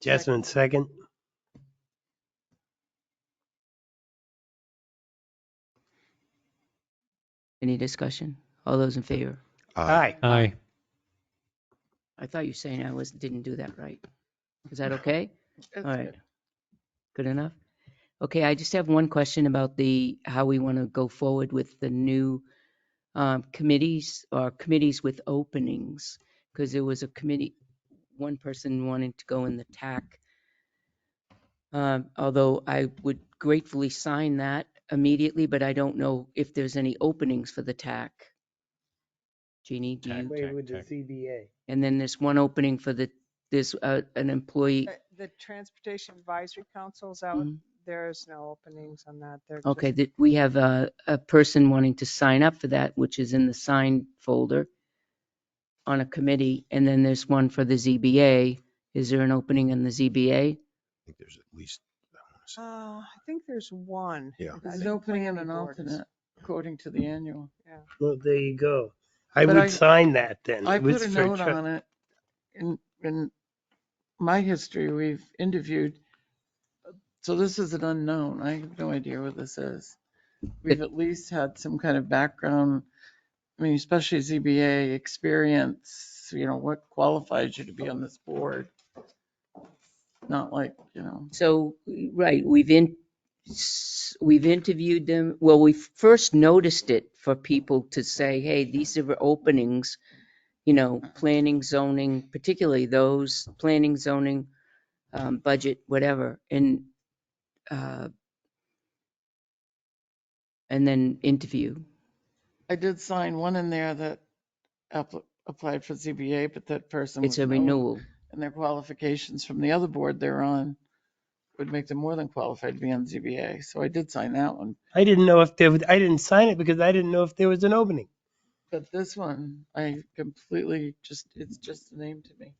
Jessamine, second.
Any discussion? All those in favor?
Aye.
Aye.
I thought you were saying didn't do that right. Is that okay?
That's
All right.
good.
Good enough? Okay, I just have one question about how we want to go forward with the new committees or committees with openings, because there was a committee, one person wanting to go in the TAC. Although I would gratefully sign that immediately, but I don't know if there's any openings for the TAC. Jeannie, do you?
Way with the CBA.
And then there's one opening for there's an employee.
The Transportation Advisory Council's out.
Mhm.
There's no openings on that. They're
Okay,
just,
that we have a person wanting to sign up for that, which is in the sign folder on a committee. And then there's one for the ZBA. Is there an opening in the ZBA?
I think there's at least, I wanna say-
I think there's one.
Yeah.
It's
There's
in
an opening and
planning
an
boards.
alternate, according to the annual.
Well, there you go. I
But
would
I-
sign that then.
I
It was
put a
for
note on it. In my history, we've interviewed, so this is an unknown. I have no idea what this is. We've at least had some kind of background, I mean, especially ZBA experience, what qualifies you to be on this board? Not like,
So, right, we've interviewed them. Well, we first noticed it for people to say, hey, these are openings, planning, zoning, particularly those planning, zoning, budget, whatever. And then interview.
I did sign one in there that applied for ZBA, but that person
It's
was
a
no,
renewal.
and their qualifications from the other board they're on would make them more than qualified to be on ZBA. So I did sign that one.
I didn't know if I didn't sign it because I didn't know if there was an opening.
But this one, I completely it's just a name to me.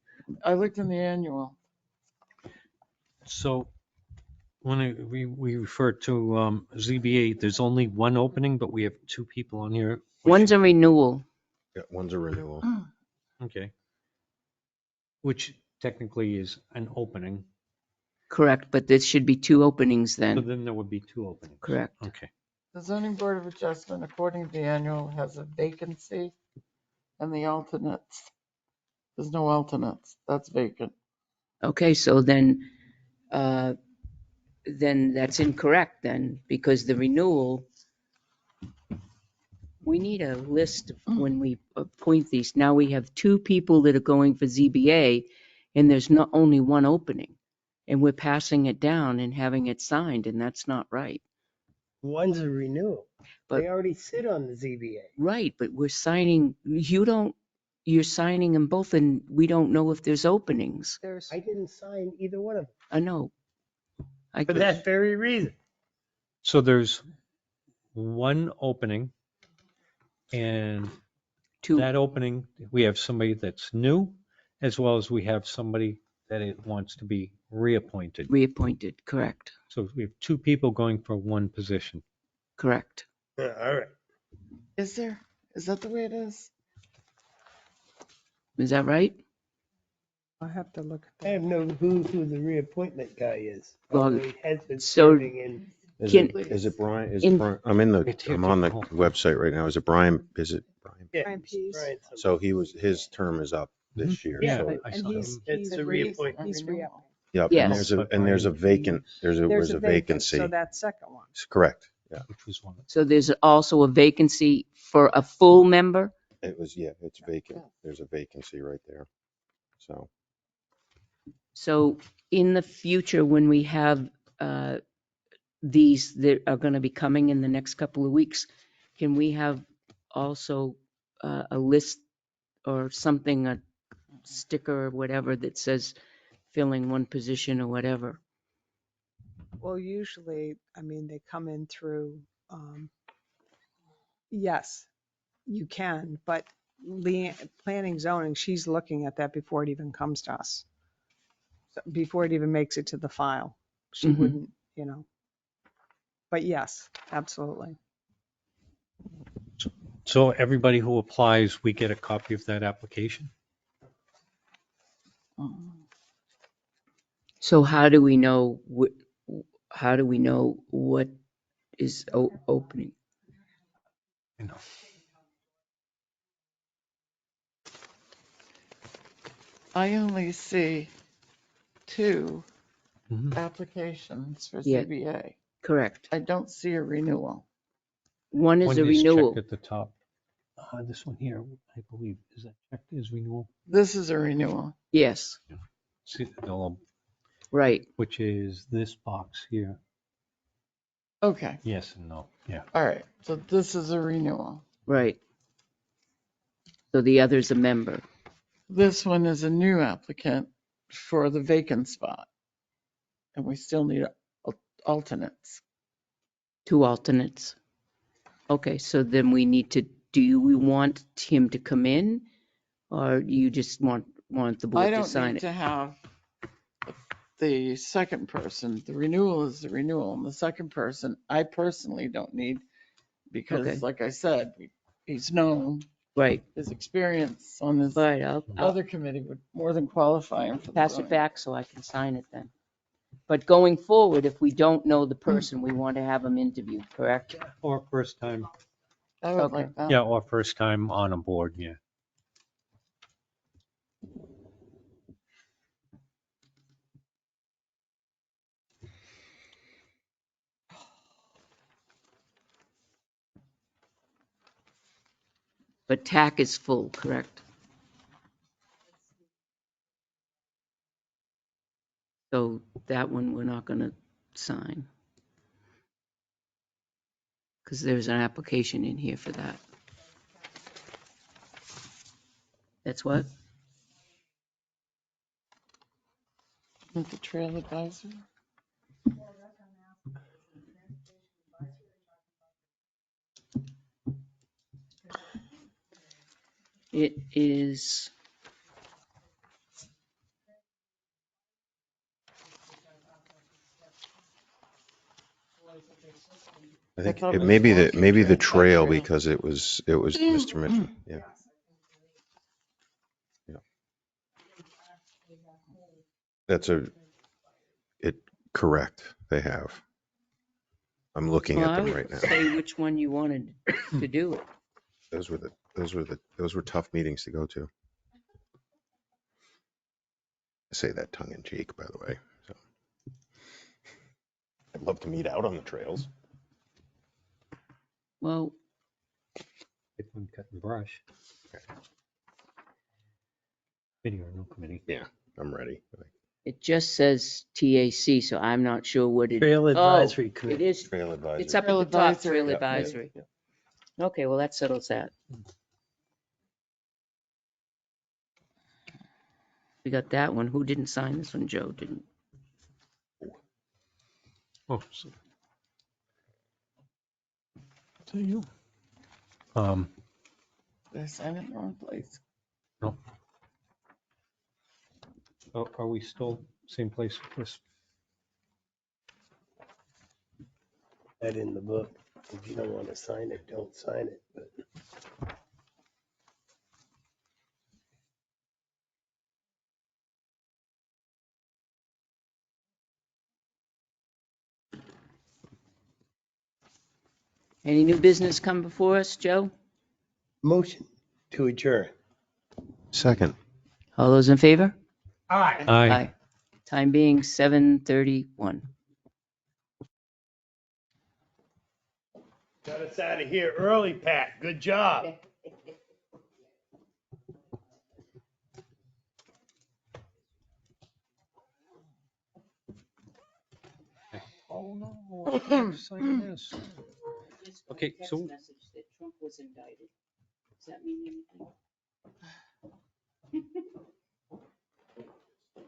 I looked in the annual.
So when we refer to ZBA, there's only one opening, but we have two people on here.
One's a renewal.
Yeah, one's a renewal.
Okay. Which technically is an opening.
Correct, but there should be two openings
So
then.
then there would be two openings.
Correct.
Okay.
The zoning board of adjustment, according to the annual, has a vacancy, and the alternates, there's no alternates. That's vacant.
Okay, so then that's incorrect then, because the renewal, we need a list of when we appoint these. Now we have two people that are going for ZBA, and there's not only one opening, and we're passing it down and having it signed, and that's not right.
One's a renewal.
But-
They already sit on the ZBA.
Right, but we're signing, you're signing them both, and we don't know if there's openings.
There's,
I didn't sign either one of them
I know.
for that very reason.
So there's one opening, and
Two.
that opening, we have somebody that's new, as well as we have somebody that it wants to be reappointed.
Reappointed, correct,
So we have two people going for one position.
correct.
All right.
Is there? Is that the way it is?
Is that right?
I have to look at
I
that.
have no who the reappointment guy is.
Well,
Although he has been
so-
serving in.
Is it Brian?
It's here
I'm on the
too.
website right now. Is it Brian? Is it Brian?
Yeah,
Brian Pease.
Brian something.
So his term is up this year.
Yeah,
So,
I
And
saw
he's,
him.
It's a reappointment.
he's re-upping.
yep.
Yes.
And there's a vacant, there's a vacancy.
So that second one.
It's correct. Yeah.
Which was one.
So there's also a vacancy for a full member?
It's vacant. There's a vacancy right there. So,
So in the future, when we have these that are going to be coming in the next couple of weeks, can we have also a list or something, a sticker or whatever that says filling one position or whatever?
Well, usually, I mean, they come in through, yes, you can, but planning zoning, she's looking at that before it even comes to us. So before it even makes it to the file. She
Mhm.
wouldn't, but yes, absolutely.
So everybody who applies, we get a copy of that application?
So how do we know what is opening?
You know.
I only see 2
Mhm.
applications for
Yeah.
ZBA.
Correct.
I don't see a renewal.
One is
One
a
is
renewal.
checked at the top. This one here, I believe, is that checked as renewal?
This is a renewal.
Yes,
See, they'll-
right.
which is this box here.
Okay,
Yes and no, yeah.
all right. So this is a renewal.
Right. So the other's a member.
This one is a new applicant for the vacant spot. And we still need alternates.
2 alternates. Okay, so then we need to, do we want him to come in? Or you just want the
I
board to
don't
sign
need
it?
to have the second person. The renewal is the renewal. And the second person, I personally don't need,
Okay.
because like I said, he's known,
Right,
his experience on this
right, I'll
other committee would more than qualify him for the
pass it
zoning.
back so I can sign it then. But going forward, if we don't know the person, we want to have them interviewed, correct?
Or first time,
I would
Okay.
like that.
yeah, or first time on a board, yeah.
But TAC is full, correct? So that one we're not going to sign. Because there's an application in here for that. That's what?
With the trail advisor.
It is,
I think
thought
it
Mr.
may be
Walker
maybe the
trailed by
trail
trail.
because it was Mr. Mitchell. Yeah. Yeah. That's correct. They have. I'm looking
well,
at
I
them
would
right now.
say which one you wanted to do it.
Those were tough meetings to go to. I say that tongue in cheek, by the way. So I'd love to meet out on the trails.
Well,
If we cut and brush. Committee or no committee.
Yeah, I'm ready.
it just says TAC, so I'm not sure what it.
Trail Advisory
It
Committee.
is,
Trail advisory.
it's up at
Trail
the top,
advisory.
Trail
Yeah,
Advisory.
yeah.
Okay, well, that settles that. We got that one. Who didn't sign this one? Joe didn't.
Oh, so you.
Did I sign it in the wrong place?
No. Oh, are we still Same place with this.
That in the book. If you don't want to sign it, don't sign it. But
Any new business come before us, Joe?
motion to adjourn.
Second.
All those in favor?
Aye.
Aye.
Time being 7:31.
Got us out of here early, Pat. Good job.
Oh, no. I have to sign this. Okay, so-
Message that Trump was indicted. Does that mean anything?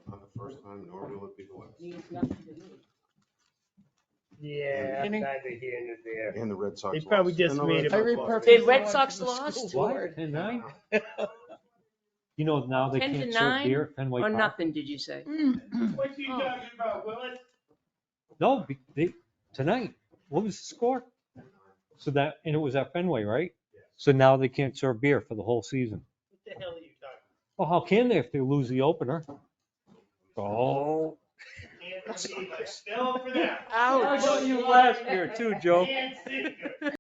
Not the first time, nor will it be the last.
Means nothing to me.
Yeah,
Any-
neither here nor there.
And the Red Sox.
They probably
lost.
just
And the
made
Red
it
Sox
Every
lost.
purpose.
Did Red Sox lost?
What? 10-9? You know, now they
10 to
can't serve
9
beer at Fenway
or
Park.
nothing, did you say?
What you talking about, Willis?
No, tonight. What was the score? So that, and it was at Fenway, right? So now they can't serve beer for the whole season.
What the hell are you talking
Well, how can they if they lose the opener? Oh.
about? Can't believe I fell for that.
Ouch.
You last year too, Joe.
Can't think of it.